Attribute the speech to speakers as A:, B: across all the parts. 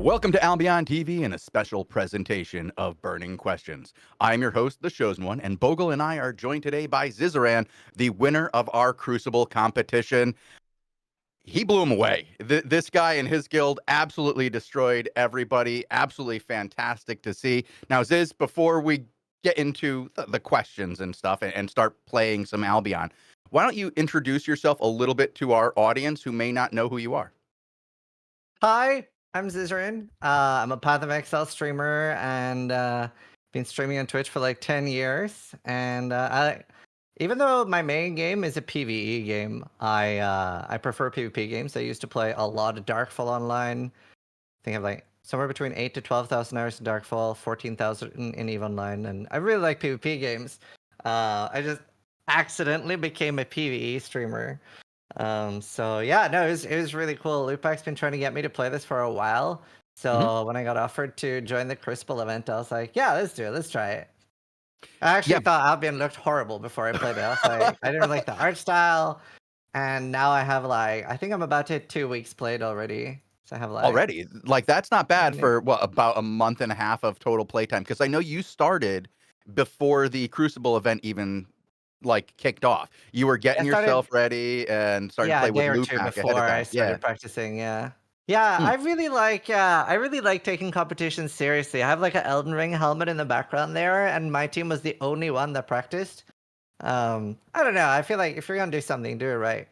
A: Welcome to Albion TV and a special presentation of Burning Questions. I'm your host, The Chosen One, and Bogle and I are joined today by Zizaran, the winner of our Crucible competition. He blew him away. This guy and his guild absolutely destroyed everybody. Absolutely fantastic to see. Now, Ziz, before we get into the questions and stuff and start playing some Albion, why don't you introduce yourself a little bit to our audience who may not know who you are?
B: Hi, I'm Zizaran. I'm a Path of Exile streamer and been streaming on Twitch for like 10 years. And even though my main game is a PvE game, I prefer PvP games. I used to play a lot of Darkfall online. I think I have like somewhere between 8 to 12,000 hours in Darkfall, 14,000 in EVE Online, and I really like PvP games. I just accidentally became a PvE streamer. So yeah, no, it was really cool. Lupac's been trying to get me to play this for a while. So when I got offered to join the Crucible event, I was like, yeah, let's do it. Let's try it. I actually thought Albion looked horrible before I played it. I was like, I didn't like the art style. And now I have like, I think I'm about to hit 2 weeks played already. So I have like
A: Already, like that's not bad for what, about a month and a half of total playtime. Because I know you started before the Crucible event even like kicked off. You were getting yourself ready and starting to
B: yeah,
A: play
B: a
A: with
B: day or two
A: Lupac ahead
B: before
A: of
B: I
A: time. Yeah.
B: started practicing. Yeah. Yeah,
A: Hmm.
B: I really like taking competitions seriously. I have like an Elden Ring helmet in the background there, and my team was the only one that practiced. I don't know. I feel like if you're gonna do something, do it right.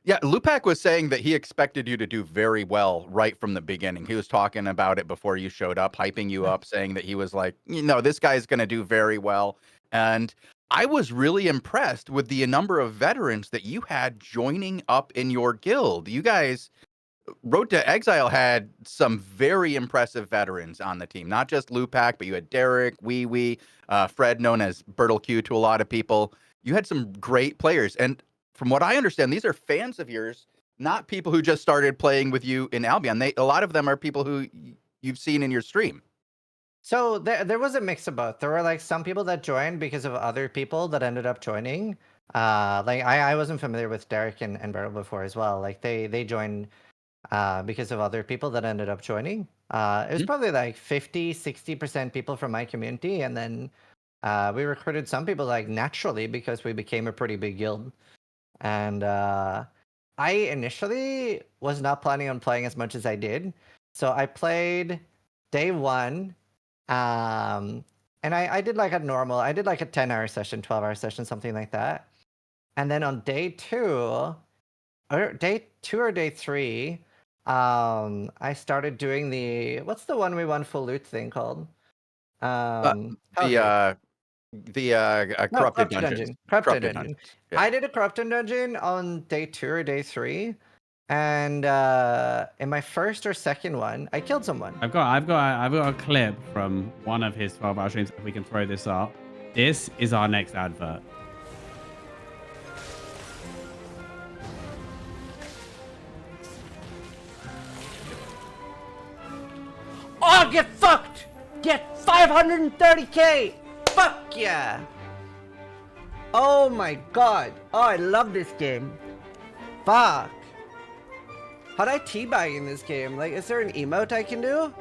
A: Yeah, Lupac was saying that he expected you to do very well right from the beginning. He was talking about it before you showed up, hyping you up, saying that he was like, this guy's going to do very well. And I was really impressed with the number of veterans that you had joining up in your guild. You guys, Road to Exile had some very impressive veterans on the team, not just Lupac, but you had Derek, Wee Wee, Fred, known as Bertle Q to a lot of people. You had some great players. And from what I understand, these are fans of yours, not people who just started playing with you in Albion. A lot of them are people who you've seen in your stream.
B: So there was a mix of both. There were like some people that joined because of other people that ended up joining. Like I wasn't familiar with Derek and Beryl before as well. Like they joined because of other people that ended up joining. It was
A: Mhm.
B: probably like 50-60% people from my community, and then we recruited some people like naturally because we became a pretty big guild. And I initially was not planning on playing as much as I did. So I played day one. And I did like I did like a 10-hour session, 12-hour session, something like that. And then on day two or day three, I started doing what's the one we won full loot thing called?
A: Uh, the
B: Hellgates. No,
A: corrupted
B: Corrupted
A: dungeons.
B: Dungeon. Corrupted
A: Corrupted
B: Dungeon.
A: dungeons. Yeah.
B: I did a Corrupted Dungeon on day 2 or day 3, and in my first or second one, I killed someone.
C: I've got a clip from one of his 12-hour streams. If we can throw this up, this is our next advert.
B: Oh, get fucked! Get 530k! Fuck yeah! Oh my god! Oh, I love this game. Fuck. How'd I teabag in this game? Like, is there an emote I can do?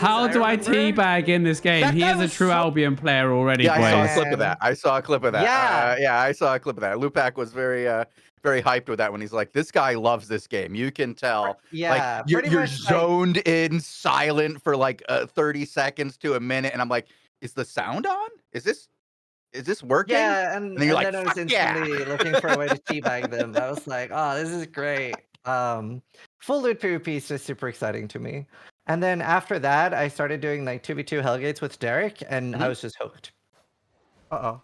C: How do I teabag in this game? He is a true Albion player already.
A: Yeah, I saw a
C: boys.
A: clip of that. I saw a clip of that.
B: Yeah.
A: Yeah, I saw a clip of that. Lupac was very hyped with that when he's like, this guy loves this game. You can tell.
B: Yeah,
A: Like you're
B: pretty much,
A: zoned in silent for like 30 seconds to a minute, and I'm like, is the sound on? Is this working?
B: yeah,
A: And
B: and
A: then you're like,
B: then I was
A: fuck yeah.
B: instantly looking for a way to teabag them. I was like, oh, this is great. Full loot PvP is just super exciting to me. And then after that, I started doing like 2v2 Hellgates with Derek, and I was just hooked. Uh-oh.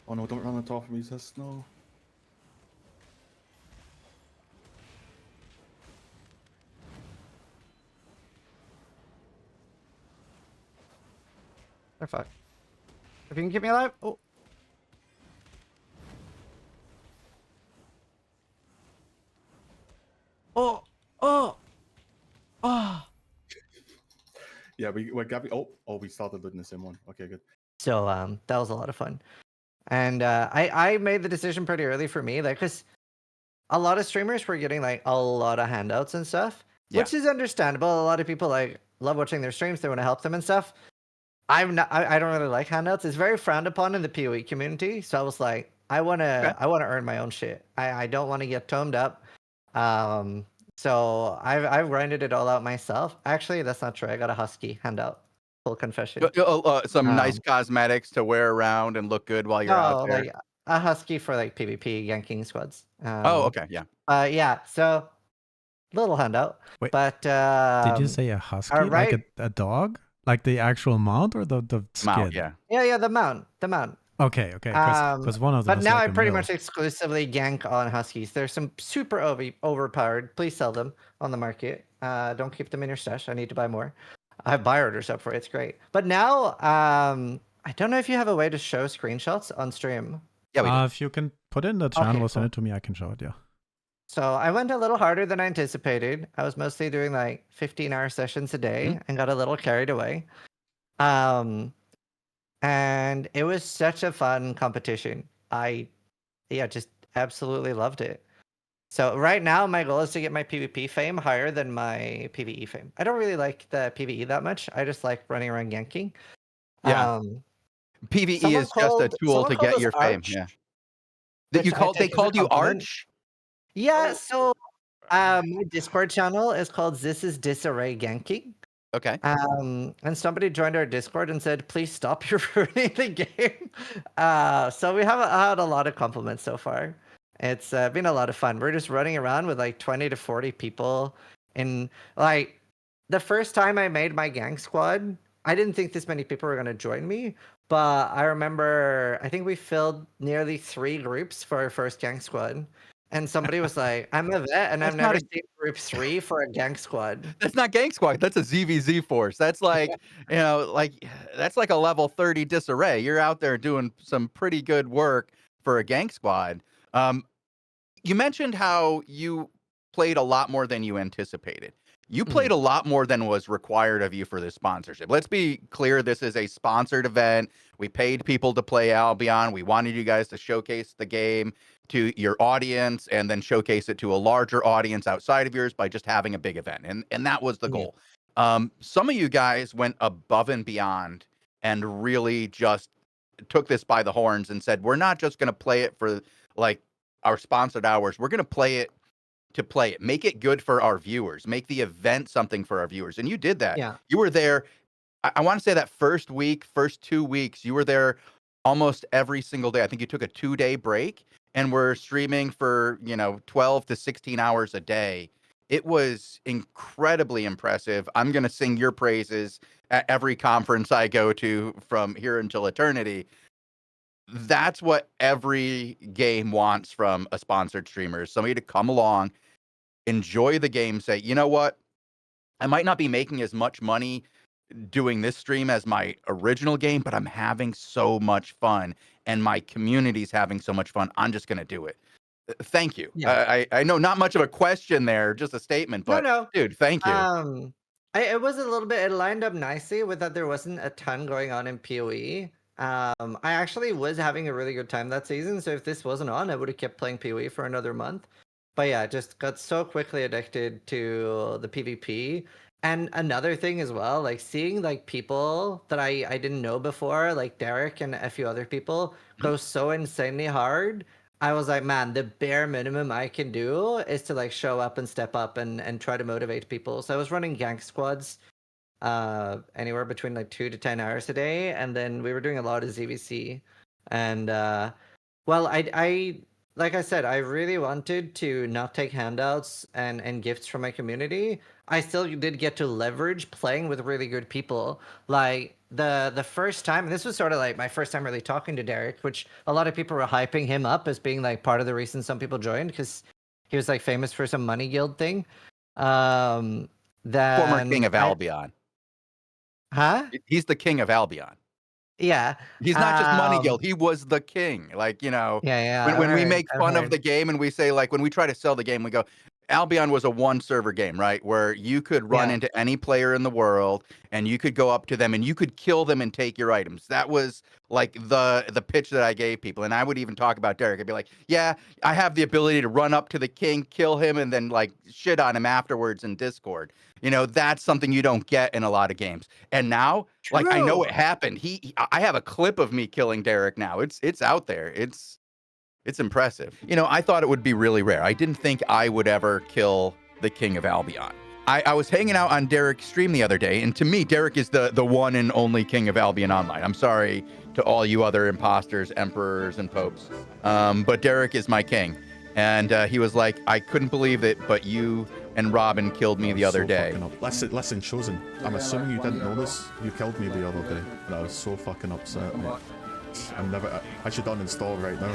D: Oh no, don't run on top of me, sis, no.
B: They're fucked. If you can keep me alive. Oh. Oh. Oh. Oh.
D: Yeah, we're Gabby. Oh, we started looting the same one. Okay, good.
B: So that was a lot of fun. And I made the decision pretty early for me, like, because a lot of streamers were getting like a lot of handouts and stuff,
A: Yeah.
B: which is understandable. A lot of people like love watching their streams. They want to help them and stuff. I'm not. I don't really like handouts. It's very frowned upon in the PoE community. So I was like, I want
A: Okay.
B: to earn my own shit. I don't want to get tomed up. So I've grinded it all out myself. Actually, that's not true. I got a husky handout. Full confession.
A: Some nice
B: Um,
A: cosmetics to wear around and look good while you're out
B: No,
A: there.
B: like a husky for like PvP ganking squads.
A: Oh, okay, yeah.
B: Yeah. So little handout.
E: Wait,
B: But
E: Did you say a husky? Like
B: right.
E: a dog? Like the actual mount or the skin?
A: Mount, yeah.
B: Yeah, the mount.
E: Okay. Because one of them
B: But
E: is
B: now
E: like
B: I
E: a
B: pretty
E: mill.
B: much exclusively gank on huskies. There's some super overpowered. Please sell them on the market. Don't keep them in your stash. I need to buy more. I have buy orders up for it. It's great. But now, I don't know if you have a way to show screenshots on stream.
A: Yeah, we do.
E: If you can put it in the channel
B: Okay,
E: or send
B: cool.
E: it to me, I can show it. Yeah.
B: So I went a little harder than I anticipated. I was mostly doing like 15-hour sessions a day and got a little carried away. And it was such a fun competition. Just absolutely loved it. So right now my goal is to get my PvP fame higher than my PvE fame. I don't really like the PvE that much. I just like running around ganking.
A: Yeah. PvE
B: someone
A: is just a tool
B: someone
A: to
B: called
A: get
B: us
A: your fame.
B: Arch,
A: Yeah.
B: which I
A: They
B: take as a
A: called you
B: compliment.
A: Arch?
B: Yeah, so my Discord channel is called This is Disarray Ganking.
A: Okay.
B: And somebody joined our Discord and said, "Please stop, you're ruining the game." So we have had a lot of compliments so far. It's been a lot of fun. We're just running around with like 20 to 40 people. And like the first time I made my gang squad, I didn't think this many people were going to join me. But I remember, I think we filled nearly 3 groups for our first gang squad. And somebody was like, "I'm a vet and
A: That's
B: I've
A: not
B: never
A: a-
B: seen group 3 for a gang squad."
A: That's not Gang Squad. That's a ZVZ force. That's like, that's like a level 30 disarray. You're out there doing some pretty good work for a Gang Squad. You mentioned how you played a lot more than you anticipated. You played a lot more than was required of you for this sponsorship. Let's be clear, this is a sponsored event. We paid people to play Albion. We wanted you guys to showcase the game to your audience and then showcase it to a larger audience outside of yours by just having a big event. And that was the goal. Some of you guys went above and beyond and really just took this by the horns and said, we're not just going to play it for like our sponsored hours. We're going to play it to play it, make it good for our viewers, make the event something for our viewers. And you did that.
B: Yeah.
A: You were there. I want to say that first 2 weeks, you were there almost every single day. I think you took a 2-day break and were streaming for, 12 to 16 hours a day. It was incredibly impressive. I'm going to sing your praises at every conference I go to from here until eternity. That's what every game wants from a sponsored streamer, somebody to come along, enjoy the game, say, you know what? I might not be making as much money doing this stream as my original game, but I'm having so much fun and my community's having so much fun. I'm just going to do it. Thank you.
B: Yeah.
A: I know not much of a question there, just a statement, but
B: No.
A: dude, thank you.
B: It was a little bit, it lined up nicely with that there wasn't a ton going on in PoE. I actually was having a really good time that season, so if this wasn't on, I would have kept playing PoE for another month. But yeah, just got so quickly addicted to the PvP. And another thing as well, like seeing like people that I didn't know before, like Derek and a few other people, go so insanely hard. I was like, man, the bare minimum I can do is to like show up and step up and try to motivate people. So I was running gank squads anywhere between like 2 to 10 hours a day, and then we were doing a lot of ZVC. And well, I like I said, I really wanted to not take handouts and gifts from my community. I still did get to leverage playing with really good people. Like the first time, and this was sort of like my first time really talking to Derek, which a lot of people were hyping him up as being like part of the reason some people joined, because he was like famous for some money guild thing.
A: Former king of Albion.
B: Huh?
A: He's the king of Albion.
B: Yeah.
A: He's not just money guild. He was the king. Like,
B: Yeah.
A: when we make fun of the game and we say, like, when we try to sell the game, we go, Albion was a one server game, right? Where you could run
B: Yeah.
A: into any player in the world and you could go up to them and you could kill them and take your items. That was like the pitch that I gave people. And I would even talk about Derek. I'd be like, yeah, I have the ability to run up to the king, kill him, and then like shit on him afterwards in Discord. You know, that's something you don't get in a lot of games. And now, like, I know it happened. I have a clip of me killing Derek now. It's out there. It's impressive. You know, I thought it would be really rare. I didn't think I would ever kill the King of Albion. I was hanging out on Derek's stream the other day, and to me, Derek is the one and only King of Albion Online. I'm sorry to all you other imposters, emperors, and popes, but Derek is my king. And he was like, I couldn't believe it, but you and Robin killed me the other day.
D: Listen, Chosen, I'm assuming you didn't know this. You killed me the other day, and I was so fucking upset, mate. I should uninstall right now.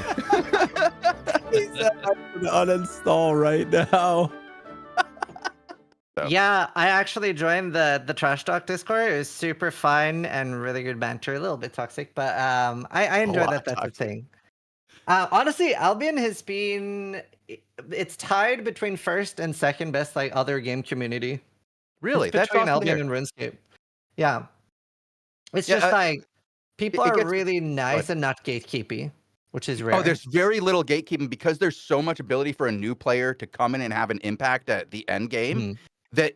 F: He said I should uninstall right now.
A: So.
B: Yeah, I actually joined the Trash Talk Discord. It was super fun and really good banter. A little bit toxic, but I enjoy that. That's the thing. Honestly, Albion has been it's tied between first and second best like other game community.
A: Really,
B: it's
A: that's
B: between
A: awesome
B: Albion and RuneScape. Yeah, it's just like people are really nice and not gatekeepy, which is rare.
A: Oh, there's very little gatekeeping because there's so much ability for a new player to come in and have an impact at the end game. That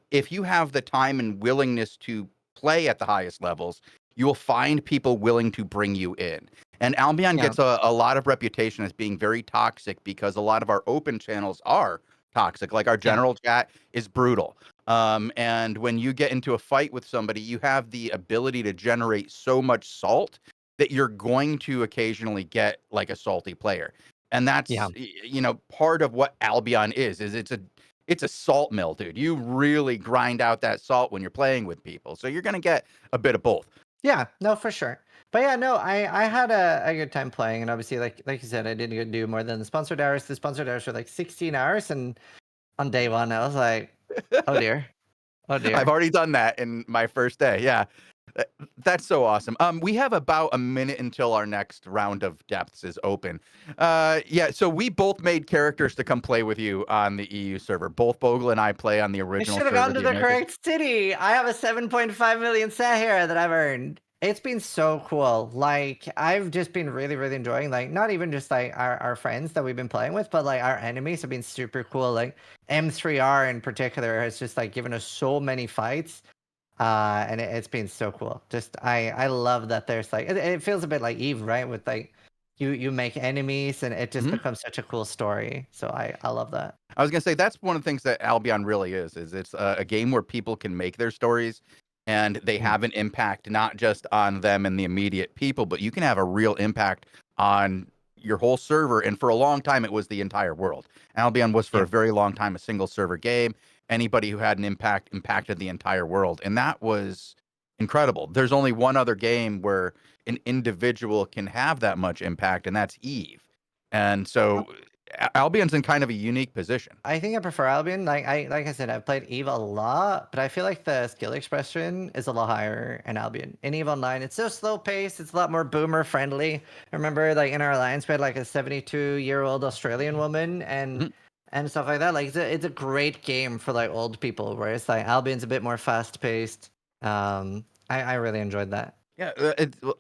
A: if you have the time and willingness to play at the highest levels, you will find people willing to bring you in. And Albion gets a lot of reputation as being very toxic because a lot of our open channels are toxic. Like our general chat is brutal. And when you get into a fight with somebody, you have the ability to generate so much salt that you're going to occasionally get like a salty player. And that's, you know, part of what Albion is it's a salt mill, dude. You really grind out that salt when you're playing with people. So you're going to get a bit of both.
B: Yeah, no, for sure. But yeah, no, I had a good time playing. And obviously, like you said, I didn't do more than the sponsored hours. The sponsored hours were like 16 hours. And on day one, I was like, oh dear. Oh dear.
A: I've already done that in my first day. Yeah. That's so awesome. We have about a minute until our next round of depths is open. Yeah, so we both made characters to come play with you on the EU server. Both Bogle and I play on the original server.
B: I should have gone to the correct city. I have a 7.5 million Sahara that I've earned. It's been so cool. Like, I've just been really, really enjoying, like, not even just like our friends that we've been playing with, but like our enemies have been super cool. Like M3R in particular has just like given us so many fights. And it's been so cool. Just I love that there's like it feels a bit like Eve, right? With like you make enemies and it just becomes such a cool story. So I love that.
A: I was gonna say that's one of the things that Albion really is it's a game where people can make their stories and they have an impact not just on them and the immediate people, but you can have a real impact on your whole server. And for a long time, it was the entire world. Albion was for a very long time a single server game. Anybody who had an impact impacted the entire world. And that was incredible. There's only one other game where an individual can have that much impact, and that's Eve. And so Albion's in kind of a unique position.
B: I think I prefer Albion. Like I said, I've played Eve a lot, but I feel like the skill expression is a lot higher in Albion. In Eve Online, it's so slow paced. It's a lot more boomer friendly. I remember like in our alliance, we had like a 72-year-old Australian woman and stuff like that. Like it's a great game for like old people, whereas like Albion's a bit more fast paced. I really enjoyed that.
A: Yeah,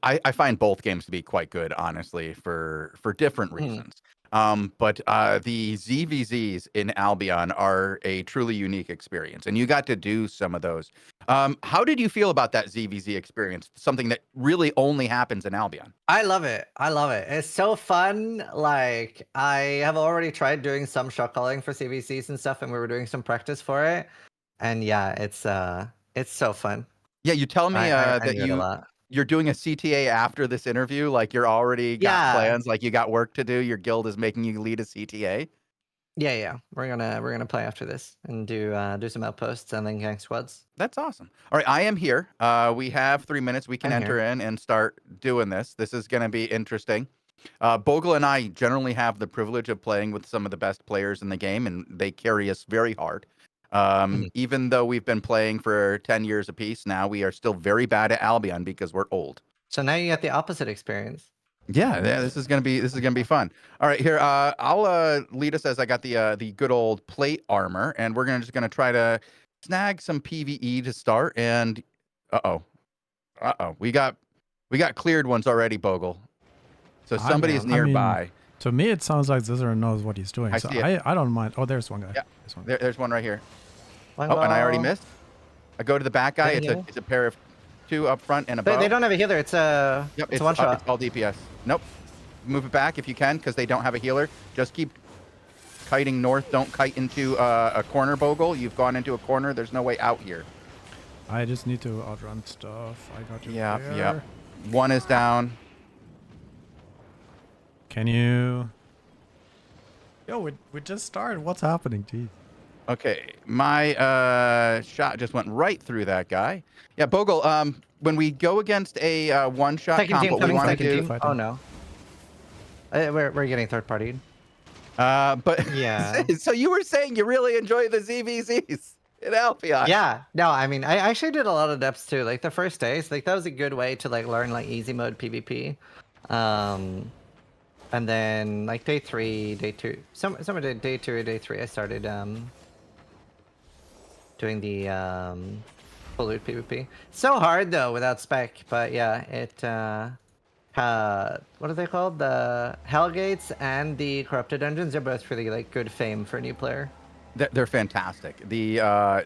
A: I find both games to be quite good, honestly, for different reasons. But the ZVZs in Albion are a truly unique experience, and you got to do some of those. How did you feel about that ZVZ experience? Something that really only happens in Albion.
B: I love it. It's so fun. Like I have already tried doing some shot calling for CVCs and stuff, and we were doing some practice for it. And yeah, it's so fun.
A: Yeah, you tell me that you're doing a CTA after this interview. Like you're already got plans. Like you got work to do. Your guild is making you lead a CTA.
B: Yeah. We're gonna play after this and do some outposts and then gang squads.
A: That's awesome. All right, I am here. We have 3 minutes. We can enter in and start doing this. This is gonna be interesting. Bogle and I generally have the privilege of playing with some of the best players in the game, and they carry us very hard. Even though we've been playing for 10 years apiece now, we are still very bad at Albion because we're old.
B: So now you get the opposite experience.
A: Yeah, this is gonna be fun. All right, here, I'll lead us as I got the good old plate armor, and we're gonna try to snag some PVE to start. And we got cleared ones already, Bogle. So somebody's
B: Damn.
E: I mean,
A: nearby.
E: to me, it sounds like Zizaran knows what he's doing.
A: I
E: So
A: see it.
E: I don't mind. Oh, there's one guy.
A: Yeah,
E: There's one guy.
A: there's one right here.
B: One
A: Oh, and I already
B: ball.
A: missed. I go to the back guy.
B: Getting
A: It's
B: healer?
A: a pair of 2 up front and a
B: They
A: bow.
B: don't have a healer. It's a
A: Yep,
B: it's a one shot.
A: It's all DPS. Nope. Move it back if you can, because they don't have a healer. Just keep kiting north. Don't kite into a corner, Bogle. You've gone into a corner. There's no way out here.
E: I just need to outrun stuff. I got you.
A: Yep,
E: there.
A: yep. One is down.
E: Can you? Yo, we just started. What's happening? Jeez.
A: Okay, my shot just went right through that guy. Yeah, Bogle. When we go against a one-shot
B: Second
A: comp,
B: team
A: what we
B: coming.
A: want to
B: Second
A: do.
B: team. Oh no. We're getting third partied.
A: But
B: Yeah.
A: So you were saying you really enjoy the ZVZs in Albion?
B: Yeah. No, I mean, I actually did a lot of depths too. Like the first days, like that was a good way to like learn like easy mode PvP. And then like day 3, day 2. Someone did day 2 or day 3. I started doing the full loot PvP. So hard though without spec, but yeah, it what are they called? The Hellgates and the Corrupted Dungeons are both really like good fame for a new player.
A: They're fantastic. The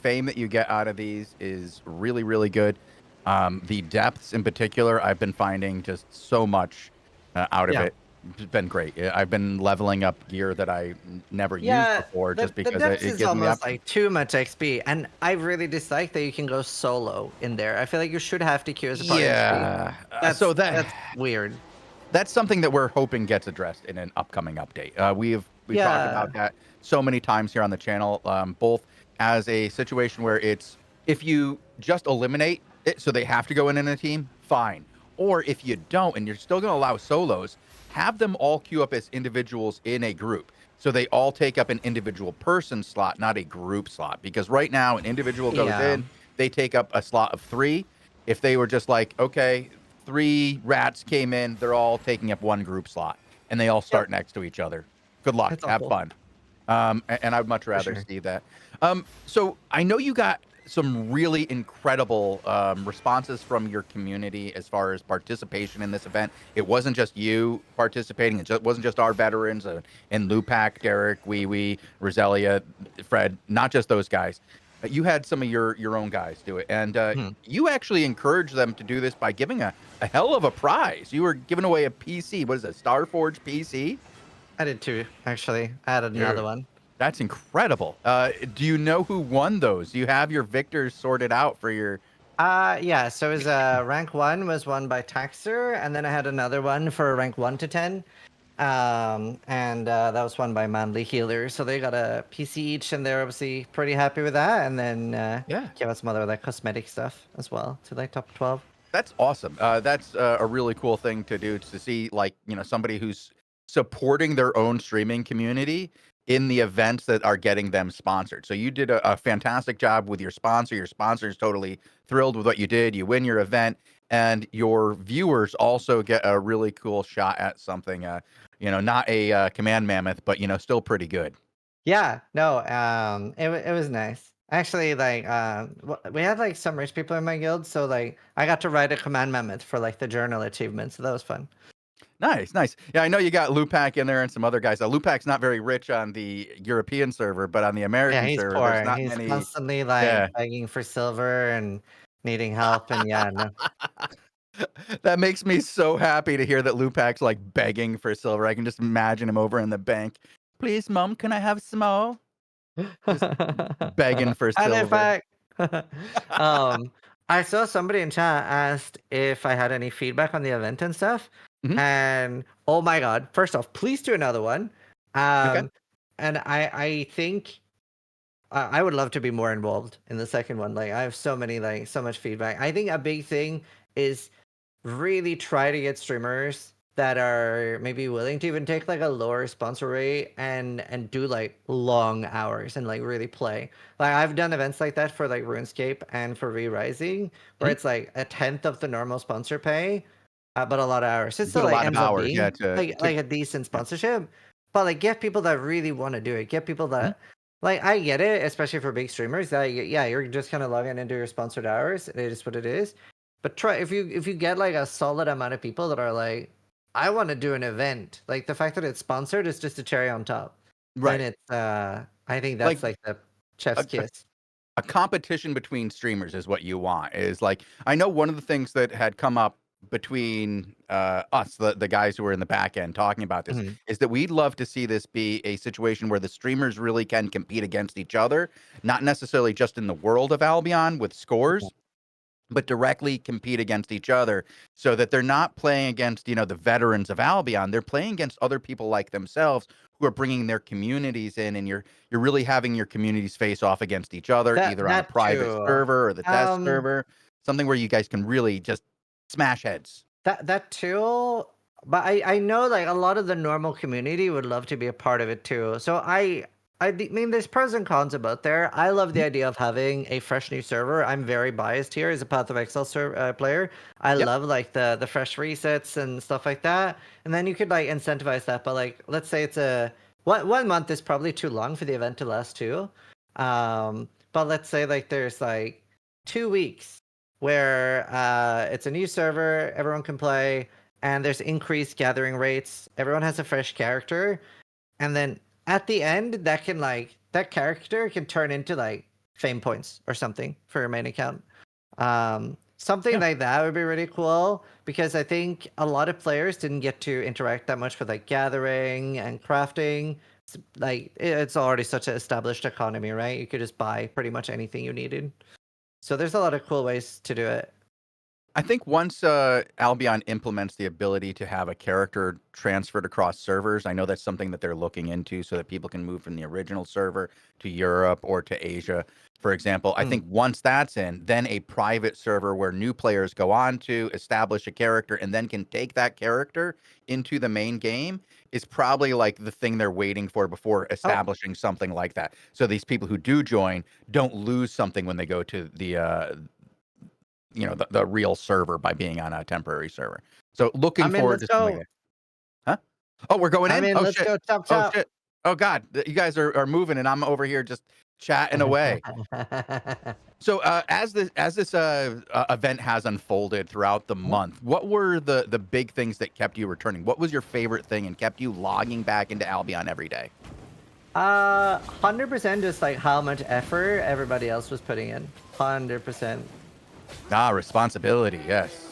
A: fame that you get out of these is really, really good. The depths in particular, I've been finding just so much out of
B: Yeah.
A: it. It's been great. I've been leveling up gear that I never
B: Yeah,
A: used before, just because
B: the depths
A: it
B: is
A: gives me
B: almost
A: up.
B: like too much XP, and I really dislike that you can go solo in there. I feel like you should have to queue as a part of
A: Yeah.
B: That's,
A: So
B: that's weird.
A: that's something that we're hoping gets addressed in an upcoming update. We've talked
B: Yeah.
A: about that so many times here on the channel, both as a situation where it's if you just eliminate it, so they have to go in a team, fine. Or if you don't, and you're still going to allow solos, have them all queue up as individuals in a group. So they all take up an individual person slot, not a group slot. Because right now, an individual goes
B: Yeah.
A: in, they take up a slot of 3. If they were just like, okay, 3 rats came in, they're all taking up one group slot, and they all start next to each other. Good luck.
B: That's
A: Have
B: awful.
A: fun. And I'd much rather
B: sure.
A: see that. So I know you got some really incredible responses from your community as far as participation in this event. It wasn't just you participating. It wasn't just our veterans and Lupac, Derek, Wee, Roselia, Fred, not just those guys. You had some of your own guys do it. And you actually encouraged them to do this by giving a hell of a prize. You were giving away a PC. What is it, Starforge PC?
B: I did 2 actually. I added another one.
A: That's incredible. Do you know who won those? Do you have your victors sorted out for your...
B: Yeah, so it was rank 1 was won by Taxer, and then I had another one for rank 1 to 10. And that was won by Manly Healer. So they got a PC each, and they're obviously pretty happy with that. And then give us some other like cosmetic stuff as well to like top 12.
A: That's awesome. That's a really cool thing to do, to see, like, somebody who's supporting their own streaming community in the events that are getting them sponsored. So you did a fantastic job with your sponsor. Your sponsor is totally thrilled with what you did. You win your event, and your viewers also get a really cool shot at something, not a command mammoth, but, still pretty good.
B: Yeah, no, it was nice. Actually, like, we had like some rich people in my guild, so like I got to write a command mammoth for like the journal achievement, so that was fun.
A: Nice. Yeah, I know you got Lupac in there and some other guys. Lupac's not very rich on the European server, but on the
B: Yeah,
A: American
B: he's
A: server,
B: poor.
A: there's not
B: He's
A: many.
B: constantly like
A: Yeah.
B: begging for silver and needing help, and yeah, no.
A: That makes me so happy to hear that Lupac's like begging for silver. I can just imagine him over in the bank. Please, Mom, can I have some more? Begging for
B: And in
A: silver.
B: fact, I saw somebody in chat asked if I had any feedback on the event and stuff.
A: Mhm.
B: And oh my god! First off, please do another one.
A: Okay.
B: And I think I would love to be more involved in the second one. Like I have so much feedback. I think a big thing is really try to get streamers that are maybe willing to even take like a lower sponsor rate and do like long hours and like really play. Like I've done events like that for like RuneScape and for Re-Rising, where it's like 1/10 of the normal sponsor pay, but a lot of hours. It
A: Put
B: still
A: a
B: like
A: lot of
B: ends up
A: hours,
B: being
A: yeah, to
B: like a decent sponsorship. But like get people that really want to do it. Get people that like I get it, especially for big streamers. That yeah, you're just kind of logging into your sponsored hours. It is what it is. But try if you get like a solid amount of people that are like, I want to do an event. Like the fact that it's sponsored is just a cherry on top. Then
A: right.
B: it's I think
A: Like
B: that's like the chef's
A: a, a,
B: kiss.
A: a competition between streamers is what you want. Is like I know one of the things that had come up between us, the guys who were in the back end talking about this,
B: Mhm.
A: is that we'd love to see this be a situation where the streamers really can compete against each other, not necessarily just in the world of Albion with scores, but directly compete against each other so that they're not playing against, the veterans of Albion. They're playing against other people like themselves who are bringing their communities in, and you're really having your communities face off against each other, either on a
B: That
A: private
B: too.
A: server or the test
B: Um,
A: server, something where you guys can really just smash heads.
B: that too. But I know like a lot of the normal community would love to be a part of it too. So mean there's pros and cons about there. I love the idea of having a fresh new server. I'm very biased here as a Path of Exile player. I
A: Yep.
B: love like the fresh resets and stuff like that. And then you could like incentivize that. But like let's say it's a 1 month is probably too long for the event to last too. But let's say like there's like 2 weeks where it's a new server, everyone can play, and there's increased gathering rates. Everyone has a fresh character, and then at the end, that character can turn into like fame points or something for your main account. Something like that would be really cool because I think a lot of players didn't get to interact that much with like gathering and crafting. Like it's already such an established economy, right? You could just buy pretty much anything you needed. So there's a lot of cool ways to do it.
A: I think once Albion implements the ability to have a character transferred across servers, I know that's something that they're looking into so that people can move from the original server to Europe or to Asia, for example. I think once that's in, then a private server where new players go on to establish a character and then can take that character into the main game is probably like the thing they're waiting for before establishing something like that. So these people who do join don't lose something when they go to the real server by being on a temporary server. So looking forward to something like that. Huh? Oh, we're going in? Oh
B: Let's
A: shit.
B: go chop
A: Oh
B: chop.
A: shit. Oh god. You guys are moving and I'm over here just chatting away. So as this event has unfolded throughout the month, what were the big things that kept you returning? What was your favorite thing and kept you logging back into Albion every day?
B: 100% just like how much effort everybody else was putting in. 100%.
A: Responsibility, yes.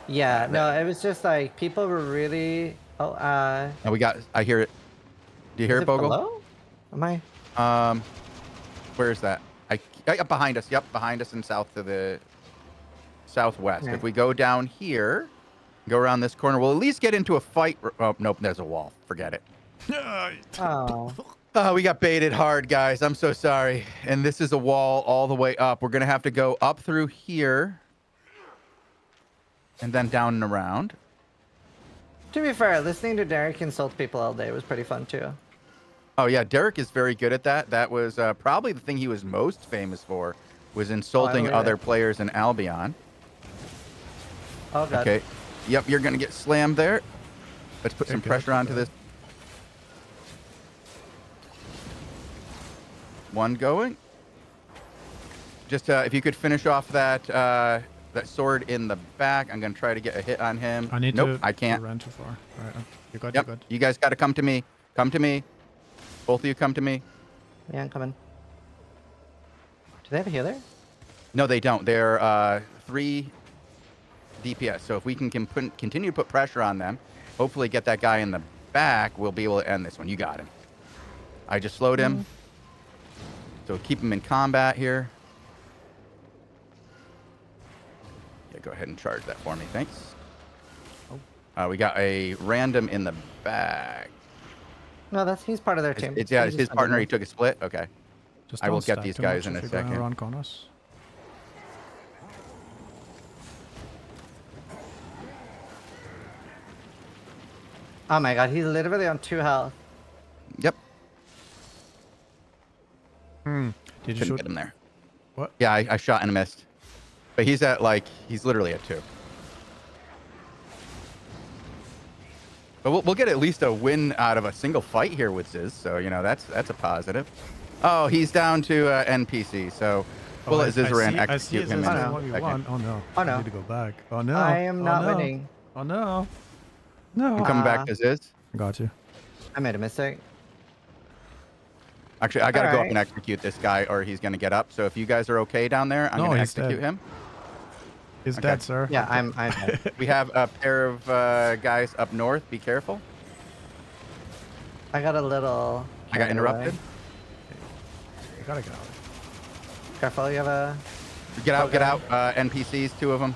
B: Yeah, no, it was just like people were really. Oh,
A: And I hear it. Do you hear
B: is
A: it,
B: it
A: Bogle?
B: below? Am I?
A: Where is that? Behind us. Yep, behind us and south to the southwest.
B: Okay.
A: If we go down here, go around this corner, we'll at least get into a fight. Oh, nope, there's a wall. Forget it.
B: Oh.
A: Oh, we got baited hard, guys. I'm so sorry. And this is a wall all the way up. We're going to have to go up through here and then down and around.
B: To be fair, listening to Derek insult people all day was pretty fun too.
A: Oh, yeah, Derek is very good at that. That was probably the thing he was most famous for, was insulting
B: believe
A: other
B: it.
A: players in Albion.
B: Oh god.
A: Okay. Yep, you're going to get slammed there. Let's put some pressure onto this. One going. Just if you could finish off that that sword in the back. I'm going to try to get a hit on him.
E: I need
A: nope,
E: to.
A: I can't.
E: Run too far. All right, you good.
A: Yep.
E: You good.
A: You guys got to come to me. Come to me. Both of you come to me.
B: Yeah, I'm coming. Do they have a healer?
A: No, they don't. They're 3 DPS. So if we can continue to put pressure on them, hopefully get that guy in the back, we'll be able to end this one. You got him. I just slowed him. So keep him in combat here. Yeah, go ahead and charge that for me. Thanks. We got a random in the back.
B: No, he's part of their team.
A: It's
B: He's
A: his
B: just
A: partner. He
B: under
A: took a split. Okay.
E: Just
A: I will
E: don't
A: get
E: stack
A: these
E: too
A: guys
E: much
A: in
E: if
A: a
E: you're gonna
A: second.
E: Run corners.
B: Oh my god, he's literally on 2 health.
A: Yep.
E: Did you
A: Couldn't
E: shoot?
A: get him there.
E: What?
A: Yeah, I shot and missed. But he's literally at 2. But we'll get at least a win out of a single fight here with Ziz. So, you know, that's a positive. Oh, he's down to NPC. So we'll let Zizaran execute him.
E: I see
A: In a
E: what we
A: second.
E: want. Oh no.
B: Oh, no.
E: I need to go back. Oh no.
B: I am
E: Oh,
B: not
E: no.
B: winning.
E: Oh no. No.
A: I'm coming back to Ziz.
E: Got you.
B: I made a mistake.
A: Actually, I got to go up
B: Alright.
A: and execute this guy or he's going to get up. So if you guys are okay down there, I'm
E: No,
A: going to
E: he's
A: execute
E: dead.
A: him.
E: He's
A: Okay.
E: dead, sir.
B: Yeah, I'm dead.
A: We have a pair of guys up north. Be careful.
B: I got a little.
A: I got
B: carried away.
A: interrupted.
E: You gotta go.
B: Careful, you have a.
A: Get out, get
B: Okay.
A: out. NPCs, 2 of them.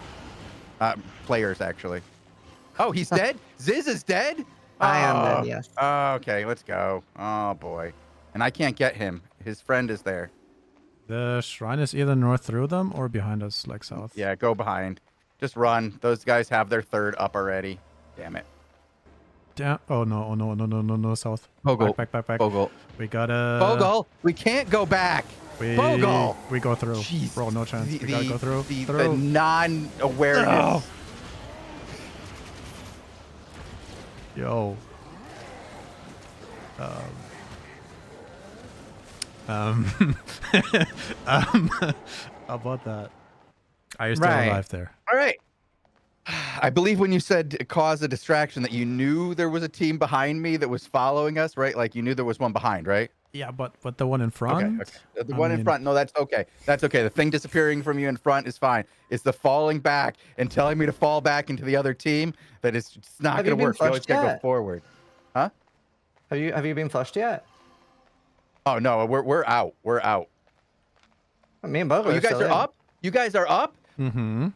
A: Players, actually. Oh, he's dead? Ziz is dead?
B: I am
A: Oh.
B: dead, yes.
A: Okay, let's go. Oh, boy. And I can't get him. His friend is there.
E: The shrine is either north through them or behind us, like south.
A: Yeah, go behind. Just run. Those guys have their 3rd up already. Damn it.
E: Damn. Oh no. Oh no. No. No. No. No. South.
A: Bogle.
E: Back.
A: Bogle.
E: We gotta.
A: Bogle, we can't go back. Bogle.
E: We go through.
A: Jeez.
E: Bro, no chance.
A: The,
E: We gotta
A: the-
E: go through.
A: The
E: through.
A: non-awareness.
E: No. Yo. How about that? Are you still
B: Right.
E: alive there?
A: All right. I believe when you said cause a distraction that you knew there was a team behind me that was following us, right? Like you knew there was one behind, right?
E: Yeah, but the one in front.
A: Okay. The
E: I
A: one in
E: mean-
A: front. No, that's okay. That's okay. The thing disappearing from you in front is fine. It's the falling back and telling me to fall back into the other team that it's just not
B: Have you
A: going to
B: been
A: work. You always
B: flushed
A: got to go
B: yet?
A: forward. Huh?
B: Have you been flushed yet?
A: Oh no, we're out. We're out.
B: Me and Bogle
A: Oh, you guys
B: still
A: are
B: in.
A: up? You guys are up?
E: Mm-hmm.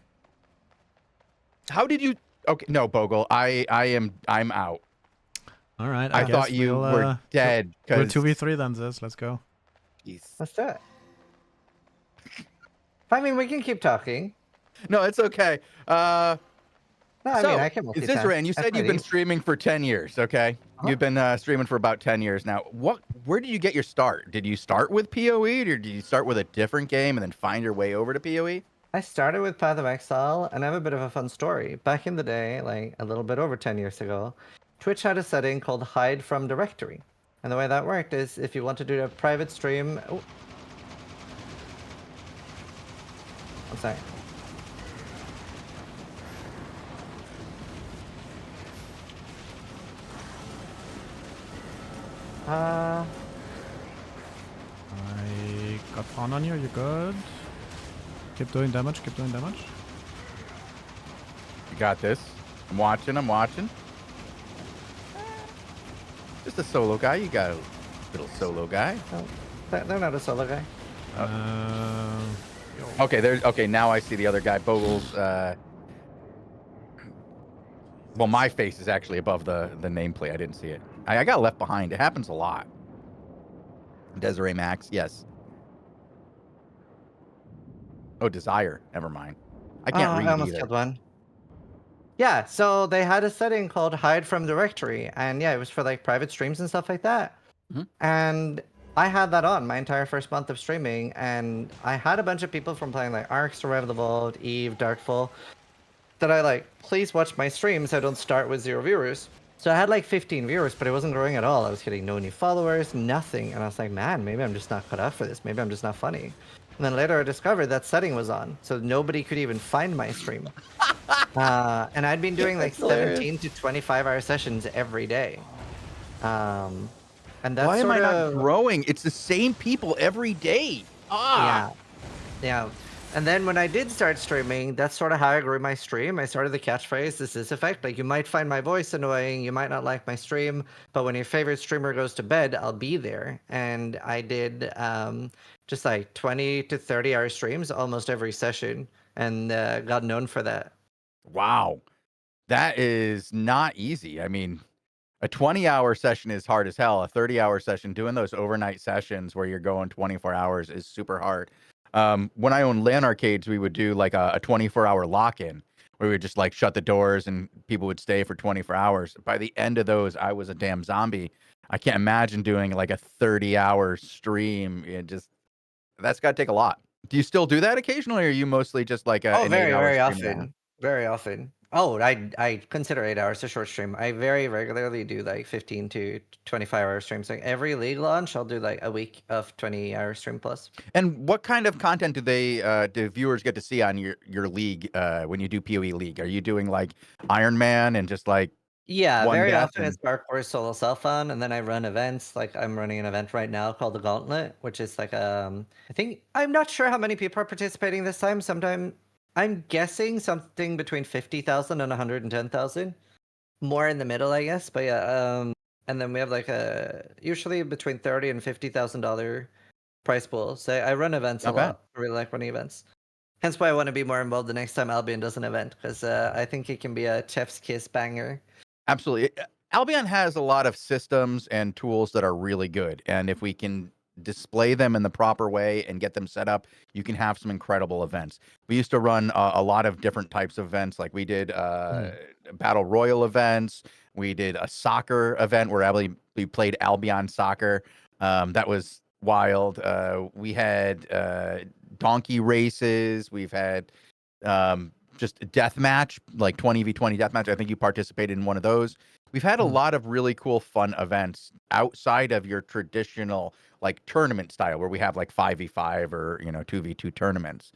A: How did you? Okay, no, Bogle. I'm out.
E: All right.
A: I
E: guess
A: thought you
E: we'll,
A: were dead.
E: We're
A: 'cause-
E: 2v3 then, Ziz. Let's go.
A: Jeez.
B: Let's do it. I mean, we can keep talking.
A: No, it's okay.
B: No, I
A: So,
B: mean, I can multitask.
A: Zizaran, you
B: That's
A: said
B: my
A: you've been
B: deal.
A: streaming for 10 years, okay?
B: Uh-huh.
A: You've been streaming for about 10 years now. Where did you get your start? Did you start with PoE or did you start with a different game and then find your way over to PoE?
B: I started with Path of Exile, and I have a bit of a fun story. Back in the day, like a little bit over 10 years ago, Twitch had a setting called Hide from Directory. And the way that worked is if you want to do a private stream... Oh. I'm sorry.
E: I got pawn on you. You good? Keep doing damage. Keep doing damage.
A: You got this. I'm watching. Just a solo guy. You got a little solo guy.
B: Oh, they're not a solo guy.
E: Yo.
A: Okay, now I see the other guy. Bogle's well, my face is actually above the nameplate. I didn't see it. I got left behind. It happens a lot. Desiree Max, yes. Oh, Desire. Never mind. I can't read
B: I almost
A: either.
B: killed one. Yeah, so they had a setting called Hide from Directory, and yeah, it was for like private streams and stuff like that.
A: Mhm.
B: And I had that on my entire first month of streaming, and I had a bunch of people from playing like Ark, Survival Evolved, Eve, Darkfall, that I like, please watch my streams. I don't start with 0 viewers. So I had like 15 viewers, but it wasn't growing at all. I was getting no new followers, nothing. And I was like, man, maybe I'm just not cut out for this. Maybe I'm just not funny. And then later I discovered that setting was on, so nobody could even find my stream. And I'd been doing like
A: That's hilarious.
B: 17 to 25-hour sessions every day. And that's
A: Why am I
B: sort
A: not
B: of,
A: growing? It's the same people every day. Ah.
B: yeah. And then when I did start streaming, that's sort of how I grew my stream. I started the catchphrase, this is effect. Like, you might find my voice annoying, you might not like my stream, but when your favorite streamer goes to bed, I'll be there. And I did just like 20 to 30-hour streams almost every session, and got known for that.
A: Wow. That is not easy. I mean, a 20-hour session is hard as hell. A 30-hour session, doing those overnight sessions where you're going 24 hours is super hard. When I owned LAN arcades, we would do like a 24-hour lock-in where we would just like shut the doors and people would stay for 24 hours. By the end of those, I was a damn zombie. I can't imagine doing like a 30-hour stream. That's got to take a lot. Do you still do that occasionally, or are you mostly just like a
B: Oh,
A: an
B: very,
A: 8-hour
B: very
A: stream now?
B: often. Very often. Oh, I consider 8 hours a short stream. I very regularly do like 15 to 25-hour streams. Like every league launch, I'll do like a week of 20-hour stream plus.
A: And what kind of content do viewers get to see on your league when you do PoE League? Are you doing like Iron Man and just like
B: Yeah,
A: one
B: very
A: death
B: often it's parkour solo self-found, and then I run events. Like I'm running an event right now called the Gauntlet, which is like I think I'm not sure how many people are participating this time. Sometime I'm guessing something between 50,000 and 110,000. More in the middle, I guess. But yeah, and then we have like usually between $30,000 and $50,000 prize pool. So I run events a
A: Not bad.
B: lot. I really like running events. Hence why I want to be more involved the next time Albion does an event, because I think it can be a chef's kiss banger.
A: Absolutely. Albion has a lot of systems and tools that are really good. And if we can display them in the proper way and get them set up, you can have some incredible events. We used to run a lot of different types of events. Like we did battle royal events. We did a soccer event where we played Albion soccer. That was wild. We had donkey races. We've had just a death match, like 20v20 death match. I think you participated in one of those. We've had a lot of really cool, fun events outside of your traditional like tournament style, where we have like 5v5 or 2v2 tournaments.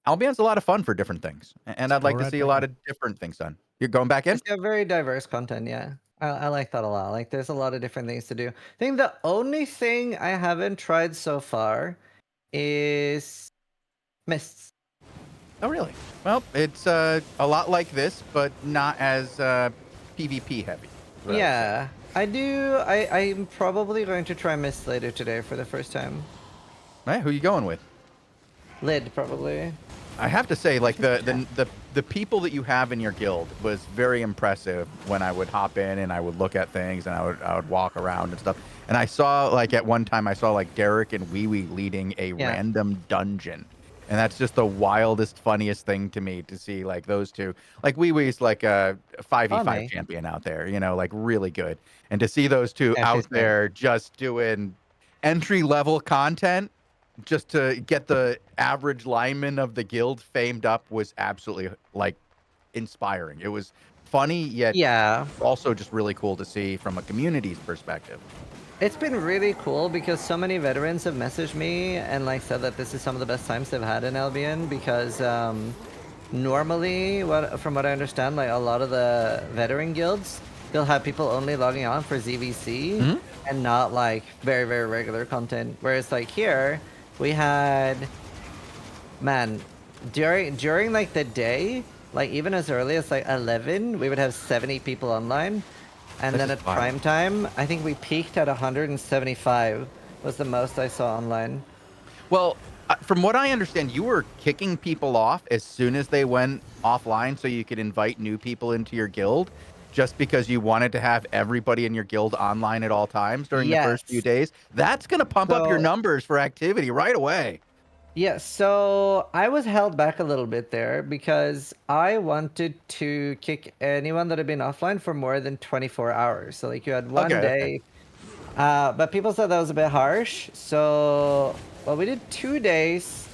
A: Albion's a lot of fun for different things, and I'd like to see a lot of different things done. You're going back in?
B: It's got very diverse content, yeah. I like that a lot. Like there's a lot of different things to do. I think the only thing I haven't tried so far is mists.
A: Oh, really? Well, it's a lot like this, but not as PvP heavy.
B: Yeah, I'm probably going to try mist later today for the first time.
A: Right, who you going with?
B: Lid, probably.
A: I have to say, like the people that you have in your guild was very impressive. When I would hop in and I would look at things and I would walk around and stuff. And I saw like at one time I saw like Derek and Wee Wee leading a random dungeon. And that's just the wildest, funniest thing to me to see, like those two. Like Wee Wee's like a 5v5 champion out there, like really good. And to see those two out there just doing entry-level content just to get the average lineman of the guild famed up was absolutely like inspiring. It was funny, yet also just really cool to see from a community's perspective.
B: It's been really cool because so many veterans have messaged me and like said that this is some of the best times they've had in Albion, because normally from what I understand, like a lot of the veteran guilds, they'll have people only logging on for ZVC and not like very, very regular content. Whereas like here we had, man, during like the day, like even as early as like 11, we would have 70 people online. And then at prime time, I think we peaked at 175 was the most I saw online.
A: Well, from what I understand, you were kicking people off as soon as they went offline so you could invite new people into your guild, just because you wanted to have everybody in your guild online at all times during the first few days. That's going to pump up your numbers for activity right away.
B: Yeah, so I was held back a little bit there because I wanted to kick anyone that had been offline for more than 24 hours. So like you had one day, but people said that was a bit harsh. So, well, we did 2 days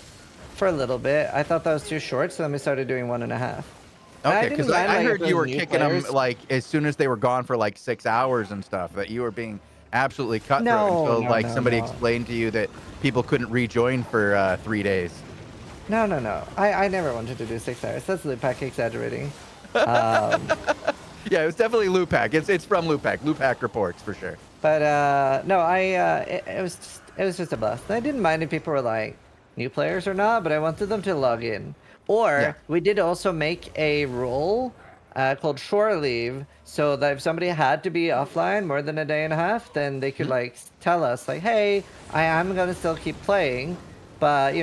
B: for a little bit. I thought that was too short, so then we started doing 1.5.
A: Okay, because I heard you were kicking them like as soon as they were gone for like 6 hours and stuff, that you were being absolutely cutthroat until like somebody explained to you that people couldn't rejoin for 3 days.
B: No. I never wanted to do 6 hours. That's Lupac exaggerating.
A: Yeah, it was definitely Lupac. It's from Lupac. Lupac reports for sure.
B: But no, it was just a blast. I didn't mind if people were like new players or not, but I wanted them to log in. Or we did also make a rule called shore leave, so that if somebody had to be offline more than a day and a half, then they could like tell us like, hey, I am gonna still keep playing, but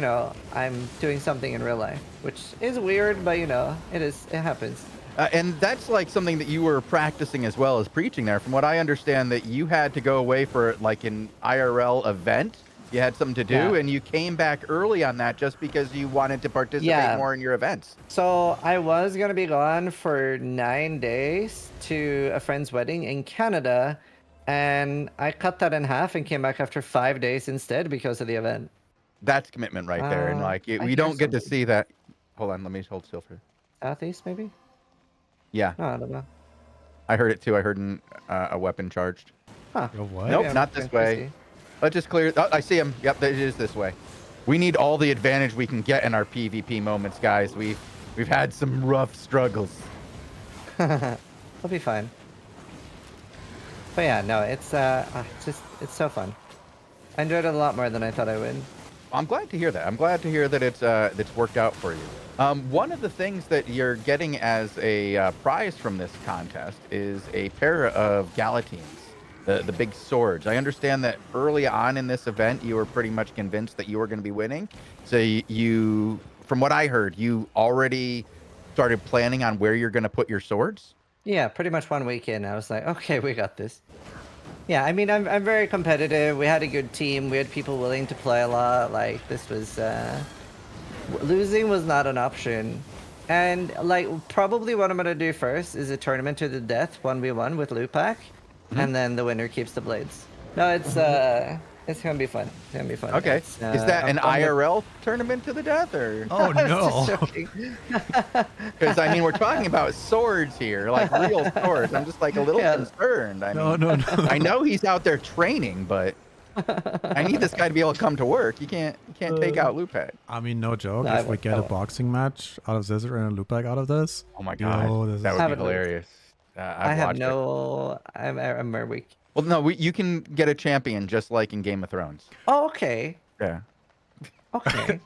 B: I'm doing something in real life, which is weird, but it happens.
A: And that's like something that you were practicing as well as preaching there. From what I understand, that you had to go away for like an IRL event. You had something to do, and you came back early on that just because you wanted to participate more in your events.
B: So I was going to be gone for 9 days to a friend's wedding in Canada, and I cut that in half and came back after 5 days instead because of the event.
A: That's commitment right there. And like, we don't get to see that. Hold on, let me hold still for
B: Southeast, maybe?
A: Yeah,
B: No, I don't know.
A: I heard it too. I heard a weapon charged.
B: Huh.
E: Yo, what?
A: Nope,
B: Maybe I'm
A: not
B: going
A: this way.
B: crazy.
A: Let's just clear. Oh, I see him. Yep, it is this way. We need all the advantage we can get in our PvP moments, guys. We've had some rough struggles.
B: It'll be fine. But yeah, no, it's so fun. I enjoyed it a lot more than I thought I would.
A: I'm glad to hear that. I'm glad to hear that it's worked out for you. One of the things that you're getting as a prize from this contest is a pair of Galatines, the big swords. I understand that early on in this event, you were pretty much convinced that you were going to be winning. So you, from what I heard, you already started planning on where you're going to put your swords.
B: Yeah, pretty much 1 week in, I was like, okay, we got this. Yeah, I mean, I'm very competitive. We had a good team. We had people willing to play a lot. Like, this was, losing was not an option. And, like, probably what I'm going to do first is a tournament to the death, 1v1 with Lupac. And then the winner keeps the blades. No, it's going to be fun. It's going to be fun.
A: Okay.
B: It's,
A: Is that an
B: I'm fun with-
A: IRL tournament to the death, or?
E: Oh
B: I was
E: no.
B: just joking.
A: Because I mean, we're talking about swords here, like real swords. I'm just like a little
B: Yeah.
A: concerned. I
E: No,
A: mean,
E: no, no.
A: I know he's out there training, but I need this guy to be able to come to work. You can't take out Lupac.
E: I mean, no joke.
B: No, I
E: If we
B: won't,
E: get
B: I
E: a
B: won't.
E: boxing match out of Zizaran and Lupac out of this,
A: Oh my god,
E: yo, this
A: that
E: is-
A: would
B: Have
A: be
B: it loose.
A: hilarious.
B: I
A: I've
B: have
A: watched it.
B: no... I'm very weak.
A: Well, no, you can get a champion just like in Game of Thrones.
B: Oh, okay.
A: Yeah.
B: Okay.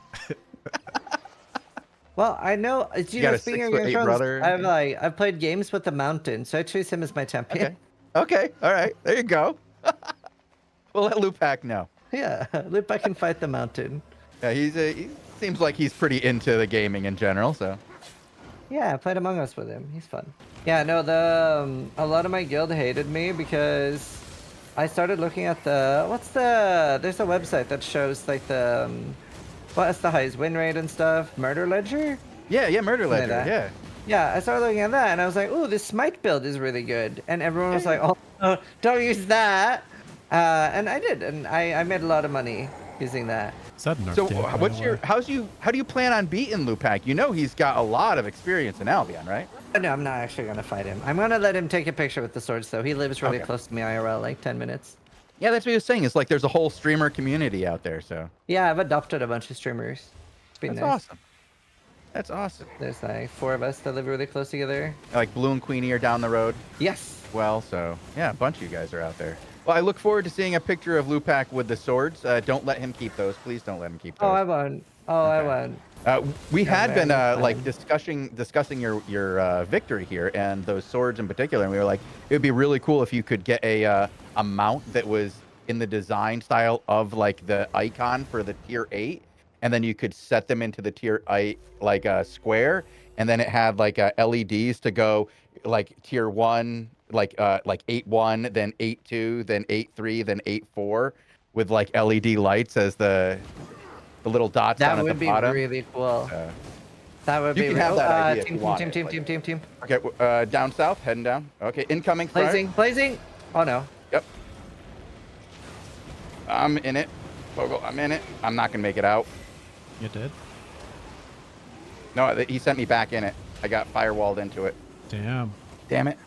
B: Well, I know.
A: You got a
B: Speaking of
A: 6'8"
B: Game of Thrones,
A: brother?
B: I've played games with the Mountain, so I choose him as my champion.
A: Okay. All right. There you go. We'll let Lupac know.
B: Yeah, Lupa can fight the Mountain.
A: Yeah, he seems like he's pretty into the gaming in general. So.
B: Yeah, I played Among Us with him. He's fun. Yeah, no, a lot of my guild hated me because I started looking at there's a website that shows like what's the highest win rate and stuff, Murder Ledger?
A: Yeah, Murder
B: Like
A: Ledger.
B: that.
A: Yeah.
B: Yeah, I started looking at that and I was like, ooh, this Smite build is really good. And everyone was like, oh, no, don't use that. And I did, and I made a lot of money using that.
E: Is that nerf
A: So
E: game, by
A: what's
E: the
A: your
E: way?
A: how do you plan on beating Lupac? You know he's got a lot of experience in Albion, right?
B: No, I'm not actually going to fight him. I'm going to let him take a picture with the swords, though. He lives really
A: Okay.
B: close to me IRL, like 10 minutes.
A: Yeah, that's what he was saying. It's like there's a whole streamer community out there. So
B: Yeah, I've adopted a bunch of streamers. It's been
A: that's
B: nice.
A: awesome. That's awesome.
B: There's like 4 of us that live really close together.
A: Like Blue and Queenie are down the road.
B: Yes.
A: Well, so yeah, a bunch of you guys are out there. Well, I look forward to seeing a picture of Lupac with the swords. Don't let him keep those. Please don't let him keep those.
B: Oh, I won. Oh, I
A: Okay.
B: won.
A: We
B: Yeah,
A: had been
B: man,
A: like
B: fine.
A: discussing your victory here and those swords in particular, and we were like, it would be really cool if you could get a mount that was in the design style of like the icon for the tier 8, and then you could set them into the tier 8 like a square, and then it had like LEDs to go like tier 1, like 8-1, then 8-2, then 8-3, then 8-4, with like LED lights as the little dots
B: That
A: down at
B: would
A: the
B: be
A: bottom.
B: really cool.
A: Uh,
B: That would
A: you
B: be
A: can
B: real.
A: have that idea if
B: Team,
A: you want
B: team,
A: it,
B: team,
A: like-
B: team, team, team.
A: Okay, down south, heading down. Okay, incoming front.
B: Blazing, blazing. Oh no.
A: Yep. I'm in it. Bogle, I'm in it. I'm not gonna make it out.
E: You did?
A: No, he sent me back in it. I got firewalled into it.
E: Damn.
A: Damn it.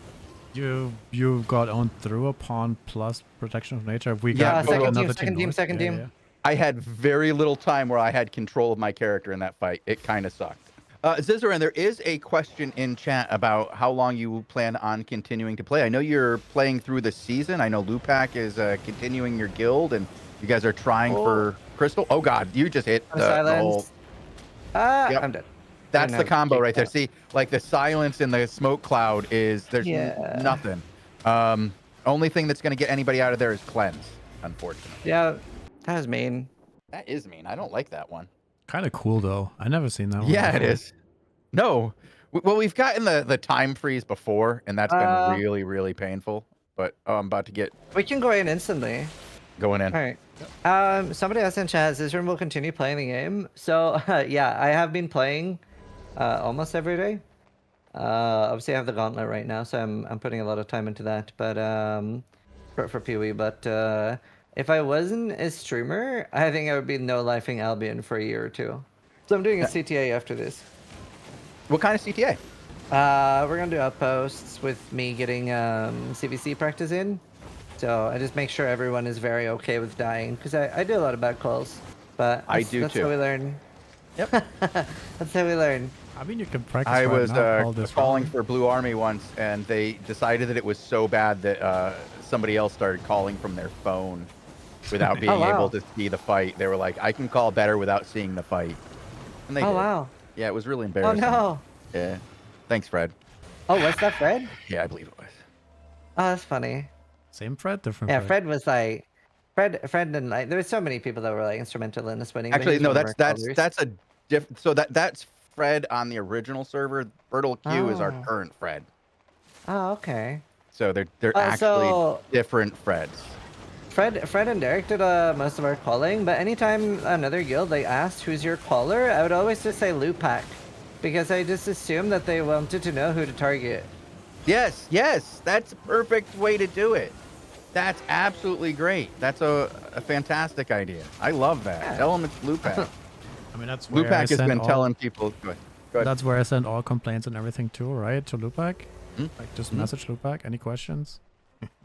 E: You got on through a pawn plus protection of nature. We
A: Yeah,
E: got
A: second
E: another
B: team,
E: north.
B: second
E: Yeah,
B: team.
E: yeah.
A: I had very little time where I had control of my character in that fight. It kind of sucked. Zizaran, there is a question in chat about how long you plan on continuing to play. I know you're playing through the season. I know Lupac is continuing your guild, and you guys are trying for Crystal. Oh God, you just hit
B: I'm
A: the whole.
B: silenced.
A: Yep.
B: I'm dead.
A: That's
B: I
A: the
B: know,
A: combo
B: kicked
A: right there.
B: out.
A: See, like the silence in the smoke cloud is there's
B: Yeah.
A: nothing. Only thing that's going to get anybody out of there is cleanse, unfortunately.
B: Yeah, that was mean.
A: That is mean. I don't like that one.
E: Kind of cool though. I never seen that one.
A: Yeah, it
E: before.
A: is. No. Well, we've gotten the time freeze before, and that's been really, really painful. But I'm about to get
B: We can go in instantly.
A: going in.
B: All right. Somebody else in chat, Zizaran will continue playing the game. So yeah, I have been playing almost every day. Obviously, I have the gauntlet right now, so I'm putting a lot of time into that. But for PoE, but if I wasn't a streamer, I think I would be no lifing Albion for a year or two. So I'm doing a CTA after this.
A: What kind of CTA?
B: We're gonna do outposts with me getting CVC practice in. So I just make sure everyone is very okay with dying because I do a lot of bad calls, but
A: I
B: that's,
A: do
B: that's
A: too.
B: how we learn.
A: Yep.
B: That's how we learn.
E: I mean, you can practice
A: I
E: right
A: was
E: now. Call this
A: calling
E: round.
A: for Blue Army once, and they decided that it was so bad that somebody else started calling from their phone without being able
B: wow.
A: to see the fight. They were like, "I can call better without seeing the fight," and they
B: Oh
A: did.
B: wow.
A: Yeah, it was really
B: Oh
A: embarrassing.
B: no.
A: Yeah. Thanks, Fred.
B: Oh, what's that, Fred?
A: Yeah, I believe it was.
B: Oh, that's funny.
E: Same Fred, different
B: Yeah,
E: Fred.
B: Fred was like, Fred didn't like. There were so many people that were like instrumental in this winning. But he
A: Actually,
B: was
A: no,
B: one of our callers.
A: that's a so that's Fred on the original server. Fertile Q is our
B: Oh.
A: current Fred.
B: Oh, okay.
A: So they're actually
B: So
A: different Freds.
B: Fred and Derek did most of our calling, but anytime another guild they asked who's your caller, I would always just say Lupac, because I just assumed that they wanted to know who to target.
A: Yes, yes, that's a perfect way to do it. That's absolutely great. That's a fantastic idea. I love that.
B: Yeah.
A: Tell them it's Lupac.
E: I mean, that's where I
A: Lupac has
E: send
A: been
E: all,
A: telling people. Go ahead.
E: That's where I send all complaints and everything to, right? To Lupac.
A: Hmm?
E: Like, just message Lupac. Any questions?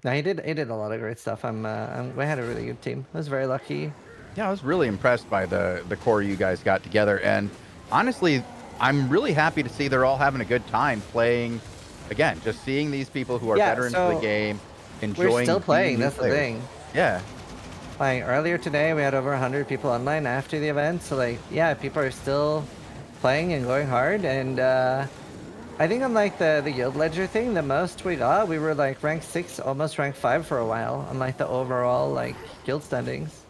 B: No, he did a lot of great stuff. We had a really good team. I was very lucky.
A: Yeah, I was really impressed by the core you guys got together, and honestly, I'm really happy to see they're all having a good time playing. Again, just seeing these people who are
B: Yeah,
A: veterans of the
B: so
A: game, enjoying.
B: We're still
A: being
B: playing.
A: new
B: That's the
A: players.
B: thing.
A: Yeah,
B: Like earlier today, we had over 100 people online after the event. So like, yeah, people are still playing and going hard. And I think unlike the guild ledger thing, the most we got, we were like rank 6, almost rank 5 for a while. Unlike the overall like guild standings.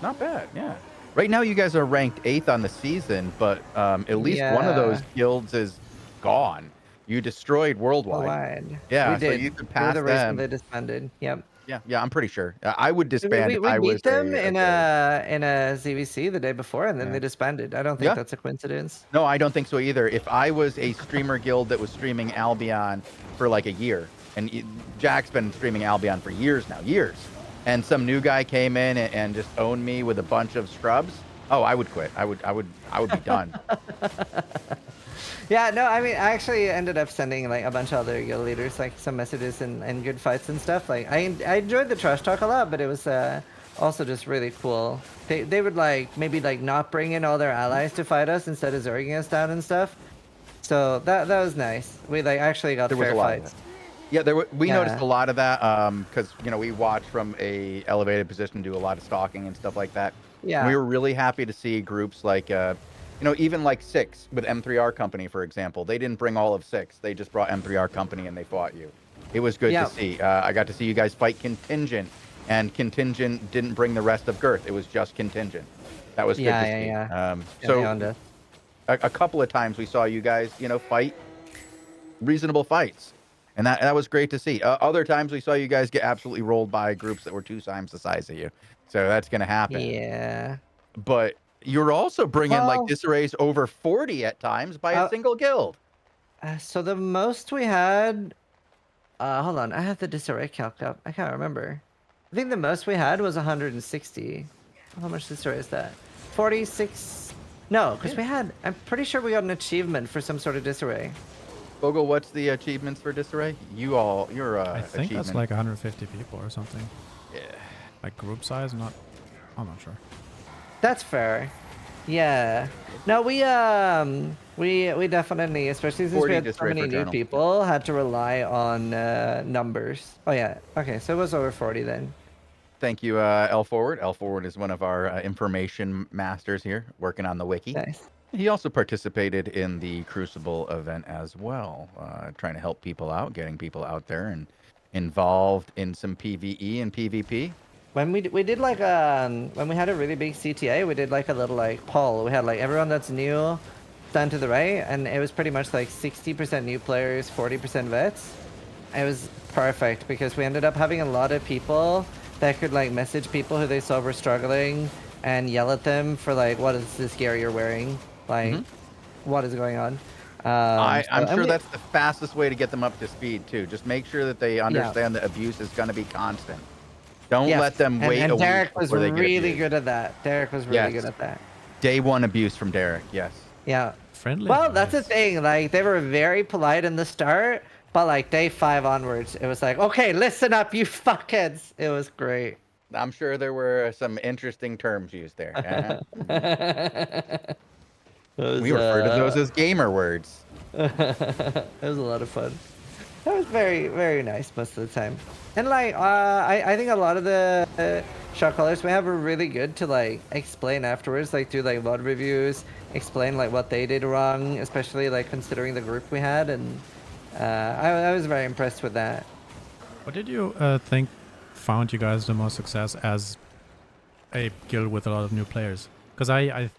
A: not bad. Yeah. Right now, you guys are ranked 8th on the season, but at least one of those
B: Yeah.
A: guilds is gone. You destroyed Worldwide.
B: Worldwide.
A: Yeah,
B: We did.
A: so you could
B: We're
A: pass
B: the reason
A: them.
B: they disbanded. Yep.
A: Yeah, I'm pretty sure. I would disband
B: We
A: if I was
B: beat them
A: a
B: in
A: guild.
B: a ZVC the day before, and then
A: Yeah.
B: they disbanded. I don't think
A: Yeah.
B: that's a coincidence.
A: No, I don't think so either. If I was a streamer guild that was streaming Albion for like a year, and Jack's been streaming Albion for years now, and some new guy came in and just owned me with a bunch of scrubs, oh, I would quit. I would be done.
B: Yeah, no, I mean, I actually ended up sending like a bunch of other guild leaders like some messages and good fights and stuff. Like I enjoyed the trash talk a lot, but it was also just really cool. They would like maybe like not bring in all their allies to fight us instead of zerging us down and stuff. So that was nice. We like actually got
A: There was
B: fair
A: a lot of
B: fights.
A: Yeah, we noticed
B: Yeah.
A: a lot of that because we watch from a elevated position, do a lot of stalking and stuff like that.
B: Yeah.
A: We were really happy to see groups like even like 6 with M3R Company, for example. They didn't bring all of 6. They just brought M3R Company and they fought you. It was good
B: Yeah.
A: to see. I got to see you guys fight Contingent, and Contingent didn't bring the rest of Girth. It was just Contingent. That was good to see.
B: Yeah,
A: Um,
B: they
A: so
B: owned us.
A: a couple of times we saw you guys, fight reasonable fights. And that was great to see. Other times we saw you guys get absolutely rolled by groups that were 2 times the size of you. So that's going to happen.
B: Yeah.
A: But you're also bringing like
B: Well-
A: disarrays over 40 at times by a single guild.
B: So the most we had, hold on, I have the disarray calc up. I can't remember. I think the most we had was 160. How much disarray is that? 46. No, because we had. I'm pretty sure we got an achievement for some sort of disarray.
A: Bogle, what's the achievements for disarray? You're
E: I think
A: achievement.
E: that's like 150 people or something.
A: Yeah.
E: Like group size, I'm not sure.
B: That's fair. Yeah. No, we definitely, especially since
A: 40
B: we had so
A: disarray
B: many
A: for
B: new
A: journal.
B: people, had to rely on numbers. Oh yeah. Okay, so it was over 40 then.
A: Thank you, L Forward. L Forward is one of our information masters here, working on the wiki.
B: Nice.
A: He also participated in the Crucible event as well, trying to help people out, getting people out there and involved in some PvE and PvP.
B: When we did like when we had a really big CTA, we did like a little like poll. We had like everyone that's new stand to the right, and it was pretty much like 60% new players, 40% vets. It was perfect because we ended up having a lot of people that could like message people who they saw were struggling and yell at them for like, what is this gear you're wearing? Like, what is going on?
A: I'm
B: and
A: sure that's the fastest way to get them up to speed too. Just make sure that they understand that abuse is going to be constant. Don't
B: Yes,
A: let them wait
B: and
A: a
B: Derek
A: week
B: was
A: before they get
B: really
A: abused.
B: good at that. Derek was really
A: Yes.
B: good at that.
A: Day 1 abuse from Derek. Yes.
B: Yeah.
E: friendly.
B: Well, that's the
E: Nice.
B: thing. Like, they were very polite in the start, but like day 5 onwards, it was like, okay, listen up, you fuckheads. It was great.
A: I'm sure there were some interesting terms used there.
B: It was,
A: We refer to those as gamer words.
B: it was a lot of fun. That was very, very nice most of the time. And like, I think a lot of the shot callers we have are really good to like explain afterwards, like do like VOD reviews, explain like what they did wrong, especially like considering the group we had, and I was very impressed with that.
E: What did you think found you guys the most success as a guild with a lot of new players? Because I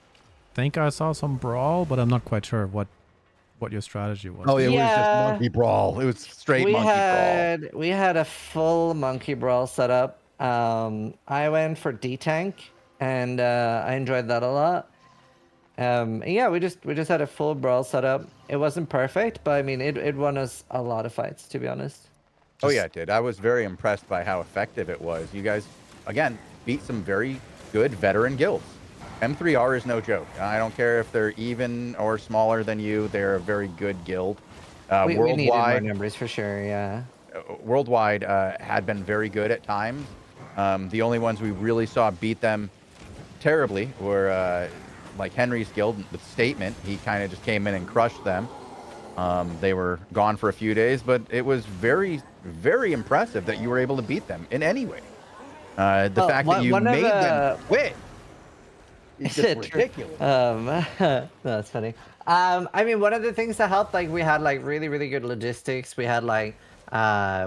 E: think I saw some Brawl, but I'm not quite sure what your strategy was.
A: Oh, it was just
B: Yeah.
A: monkey brawl. It was straight monkey brawl.
B: We had a full monkey brawl setup. I went for D tank, and I enjoyed that a lot. Yeah, we just had a full brawl setup. It wasn't perfect, but I mean, it won us a lot of fights, to be honest.
A: Oh yeah, it did. I was very impressed by how effective it was. You guys, again, beat some very good veteran guilds. M3R is no joke. I don't care if they're even or smaller than you. They're a very good guild.
B: We needed more
A: Worldwide,
B: numbers for sure. Yeah.
A: Worldwide had been very good at times. The only ones we really saw beat them terribly were like Henry's guild with Statement. He kind of just came in and crushed them. They were gone for a few days, but it was very, very impressive that you were able to beat them in any way. The fact that you made them quit is just ridiculous.
B: No, that's funny. I mean, one of the things that helped, like, we had like really, really good logistics. We had like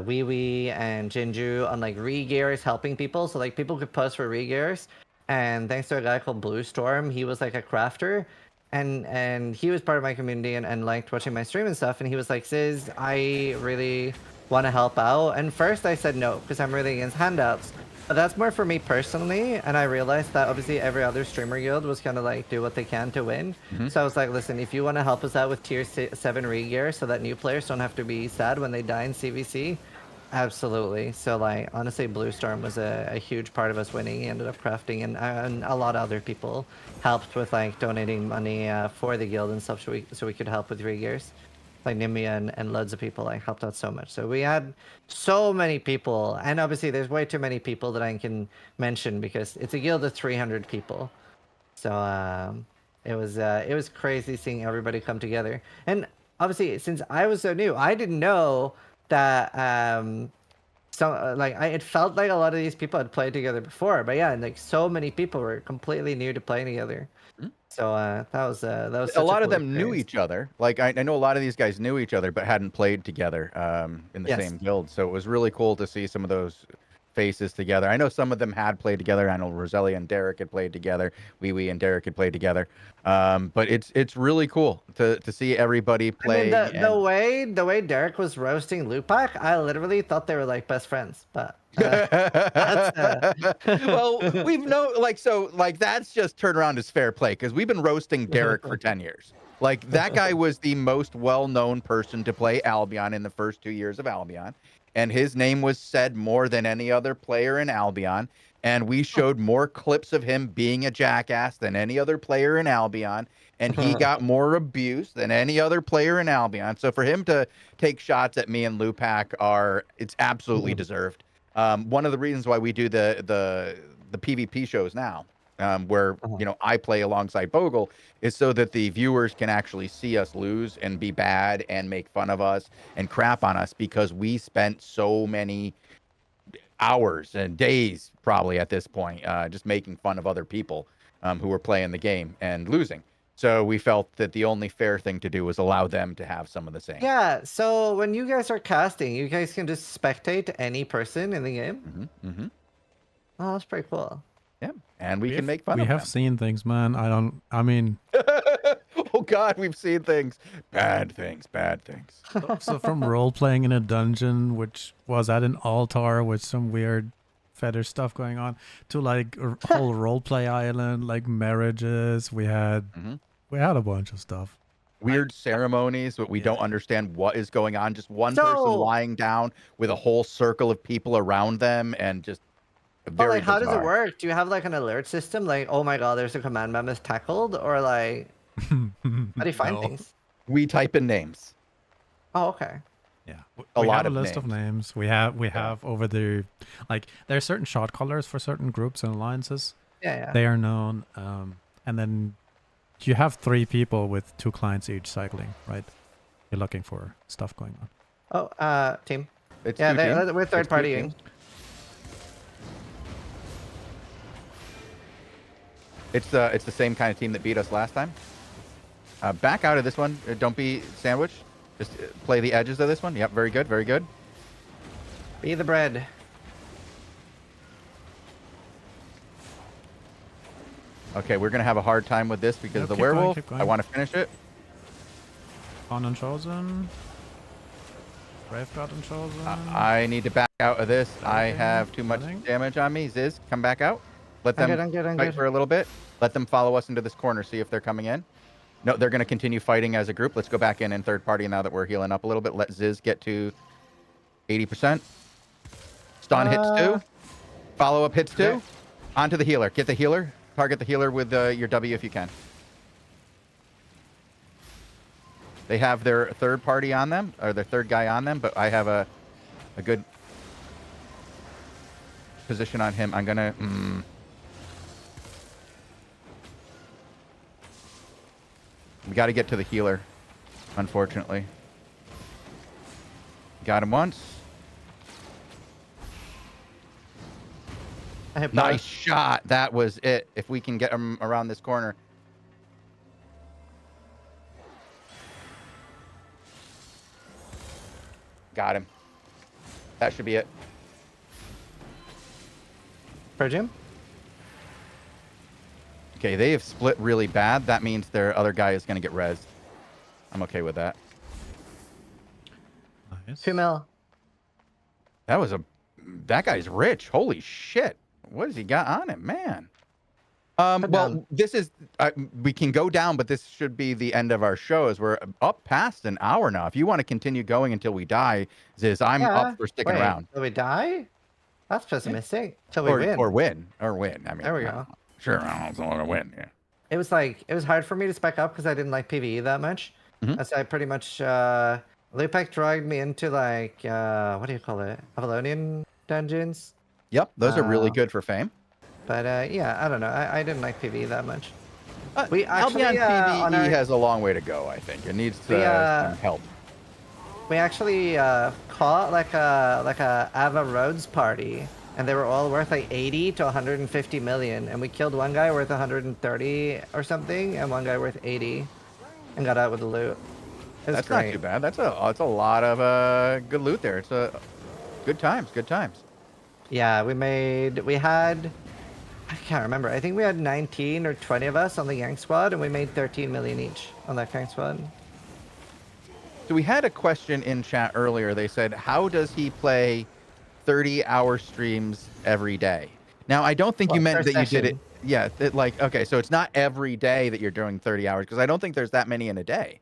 B: Wee Wee and Jinju on like re-gears helping people, so like people could post for re-gears. And thanks to a guy called Blue Storm, he was like a crafter, and he was part of my community and liked watching my stream and stuff. And he was like, Ziz, I really want to help out. And first I said no because I'm really against handouts. But that's more for me personally, and I realized that obviously every other streamer guild was kind of like do what they can to win. So I was like, listen, if you want to help us out with tier 7 re-gear so that new players don't have to be sad when they die in CVC, absolutely. So like, honestly, Blue Storm was a huge part of us winning. He ended up crafting, and a lot of other people helped with like donating money for the guild and stuff so we could help with re-gears. Like Nimia and loads of people like helped out so much. So we had so many people, and obviously there's way too many people that I can mention because it's a guild of 300 people. So it was crazy seeing everybody come together. And obviously since I was so new, I didn't know that it felt like a lot of these people had played together before, but yeah, and like so many people were completely new to playing together. So that was
A: a lot of them knew each other. Like I know a lot of these guys knew each other, but hadn't played together in the same guild. So it was really cool to see some of those faces together. I know some of them had played together. I know Roselia and Derek had played together. Wee Wee and Derek had played together. But it's really cool to see everybody play.
B: I mean, the way Derek was roasting Lupak, I literally thought they were like best friends. But
A: well, we've known that's just turned around as fair play because we've been roasting Derek for 10 years. Like that guy was the most well-known person to play Albion in the first 2 years of Albion. And his name was said more than any other player in Albion. And we showed more clips of him being a jackass than any other player in Albion. And he got more abuse than any other player in Albion. So for him to take shots at me and Lupak it's absolutely deserved. One of the reasons why we do the PvP shows now, where I play alongside Bogle, is so that the viewers can actually see us lose and be bad and make fun of us and crap on us because we spent so many hours and days probably at this point just making fun of other people who were playing the game and losing. So we felt that the only fair thing to do was allow them to have some of the same.
B: Yeah, so when you guys are casting, you guys can just spectate any person in the game? Oh, that's pretty cool.
A: Yeah, and we can make fun of them.
E: We have seen things, man. I mean...
A: Oh God, we've seen things. Bad things.
E: So from role-playing in a dungeon, which was at an altar with some weird feather stuff going on, to like a whole roleplay island, like marriages. We had a bunch of stuff.
A: Weird ceremonies, but we don't understand what is going on. Just one person lying down with a whole circle of people around them, and just very
B: like, how does
A: bizarre.
B: it work? Do you have like an alert system? Like, oh my God, there's a command mammoth tackled, or like? How do you find
E: No.
B: things?
A: We type in names.
B: Oh, okay.
E: Yeah,
A: A
E: we
A: lot
E: have a
A: of
E: list of
A: names.
E: names. We have over the like there are certain shot callers for certain groups and alliances.
B: Yeah, yeah.
E: They are known, and then you have 3 people with 2 clients each cycling, right? You're looking for stuff going on.
B: Oh, team.
A: It's
B: Yeah,
A: two teams.
B: we're third
A: It's two
B: partying.
A: teams. It's the same kind of team that beat us last time. Back out of this one. Don't be sandwiched. Just play the edges of this one. Yep, very good, very good.
B: Be the bread.
A: Okay, we're gonna have a hard time with this because
E: Yep,
A: the
E: keep going,
A: werewolf.
E: keep going.
A: I want to finish it.
E: On Unchosen. Brave God Unchosen.
A: I need to back out of this. I
E: Okay,
A: have too much
E: running.
A: damage on me. Ziz, come back out. Let
B: I'm
A: them
B: good, I'm good, I'm
A: fight
B: good.
A: for a little bit. Let them follow us into this corner. See if they're coming in. No, they're going to continue fighting as a group. Let's go back in third party now that we're healing up a little bit. Let Ziz get to 80%. Stun hits 2. Follow up hits 2.
B: Okay.
A: Onto the healer. Get the healer. Target the healer with your W if you can. They have their third party on them, or their third guy on them, but I have a good position on him. I'm gonna. We got to get to the healer, unfortunately. Got him once.
B: I hit
A: Nice
B: both.
A: shot. That was it. If we can get him around this corner. Got him. That should be it.
B: For Jim?
A: Okay, they have split really bad. That means their other guy is going to get rezzed. I'm okay with that.
E: Nice.
B: 2 mil.
A: That guy's rich. Holy shit. What has he got on him, man?
B: Put
A: Well,
B: down.
A: this is, we can go down, but this should be the end of our show as we're up past an hour now. If you want to continue going until we die, Ziz, I'm
B: Yeah.
A: up for sticking
B: Wait,
A: around.
B: Till we die? That's pessimistic. Till we win.
A: Or win. I mean,
B: There we go.
A: Sure, I don't want to win. Yeah.
B: It was hard for me to spec up because I didn't like PvE that much.
A: Mhm.
B: As I pretty much Lupac dragged me into like what do you call it? Avalonian dungeons.
A: Yep, those are really
B: Uh,
A: good for fame.
B: But yeah, I don't know. I didn't like PvE that much. We actually
A: Albion
B: on
A: PvE
B: our,
A: has a long way to go, I think. It needs
B: We,
A: some help.
B: we actually caught like a Ava Roads party, and they were all worth like 80 to 150 million, and we killed one guy worth 130 or something, and one guy worth 80, and got out with the loot. It was
A: That's
B: great.
A: not too bad. That's a lot of good loot there. It's good times. Good times.
B: Yeah, we had, I can't remember. I think we had 19 or 20 of us on the gang squad, and we made 13 million each on that gang squad.
A: So we had a question in chat earlier. They said, "How does he play 30-hour streams every day?" Now, I don't think you
B: Well,
A: meant
B: per
A: that you did it.
B: session.
A: Yeah, okay, so it's not every day that you're doing 30 hours because I don't think there's that many in a day.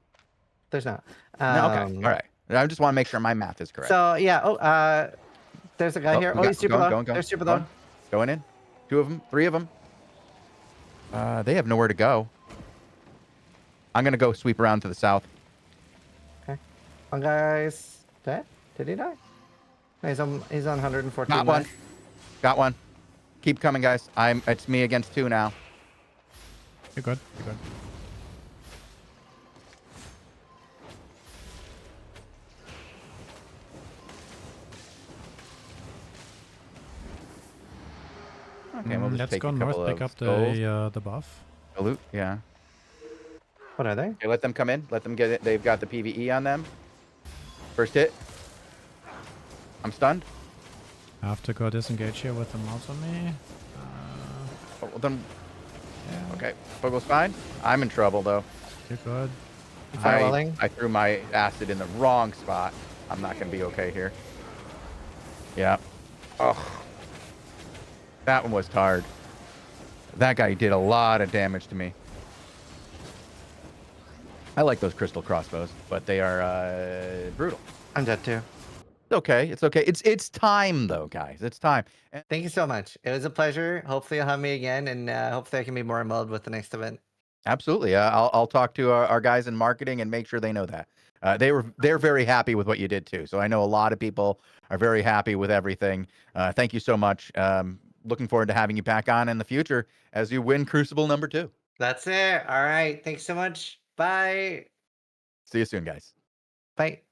B: There's not.
A: No, okay, all right. I just want to make sure my math is correct.
B: So yeah. There's a guy here.
A: we
B: He's super low. They're super low.
A: Going in. 2 of them, 3 of them. They have nowhere to go. I'm gonna go sweep around to the south.
B: Okay. One guy's dead. Did he die? No, he's on 114.
A: Got one.
B: life.
A: Got one. Keep coming, guys. It's me against 2 now.
E: You're good. You're good.
A: Okay, we'll just
E: Let's
A: take
E: go
A: a
E: north.
A: couple
E: Pick
A: of
E: up
A: skulls.
E: the buff.
A: The loot, yeah.
B: What are they?
A: Okay, let them come in. Let them get it. They've got the PvE on them. First hit. I'm stunned.
E: I have to go disengage here with the mouse on me.
A: Oh, well, then,
E: Yeah,
A: okay. Fogel's fine. I'm in trouble, though.
E: you're good.
B: Firewalling?
A: I threw my acid in the wrong spot. I'm not going to be okay here. Yeah. Ugh. That one was hard. That guy did a lot of damage to me. I like those crystal crossbows, but they are brutal.
B: I'm dead too.
A: It's okay. It's okay. It's time, though, guys. It's time. And
B: Thank you so much. It was a pleasure. Hopefully you'll have me again, and hopefully I can be more involved with the next event.
A: Absolutely. I'll talk to our guys in marketing and make sure they know that. They're very happy with what you did too. So I know a lot of people are very happy with everything. Thank you so much. Looking forward to having you back on in the future as you win Crucible #2.
B: That's it. All right. Thanks so much. Bye.
A: See you soon, guys.
B: Bye.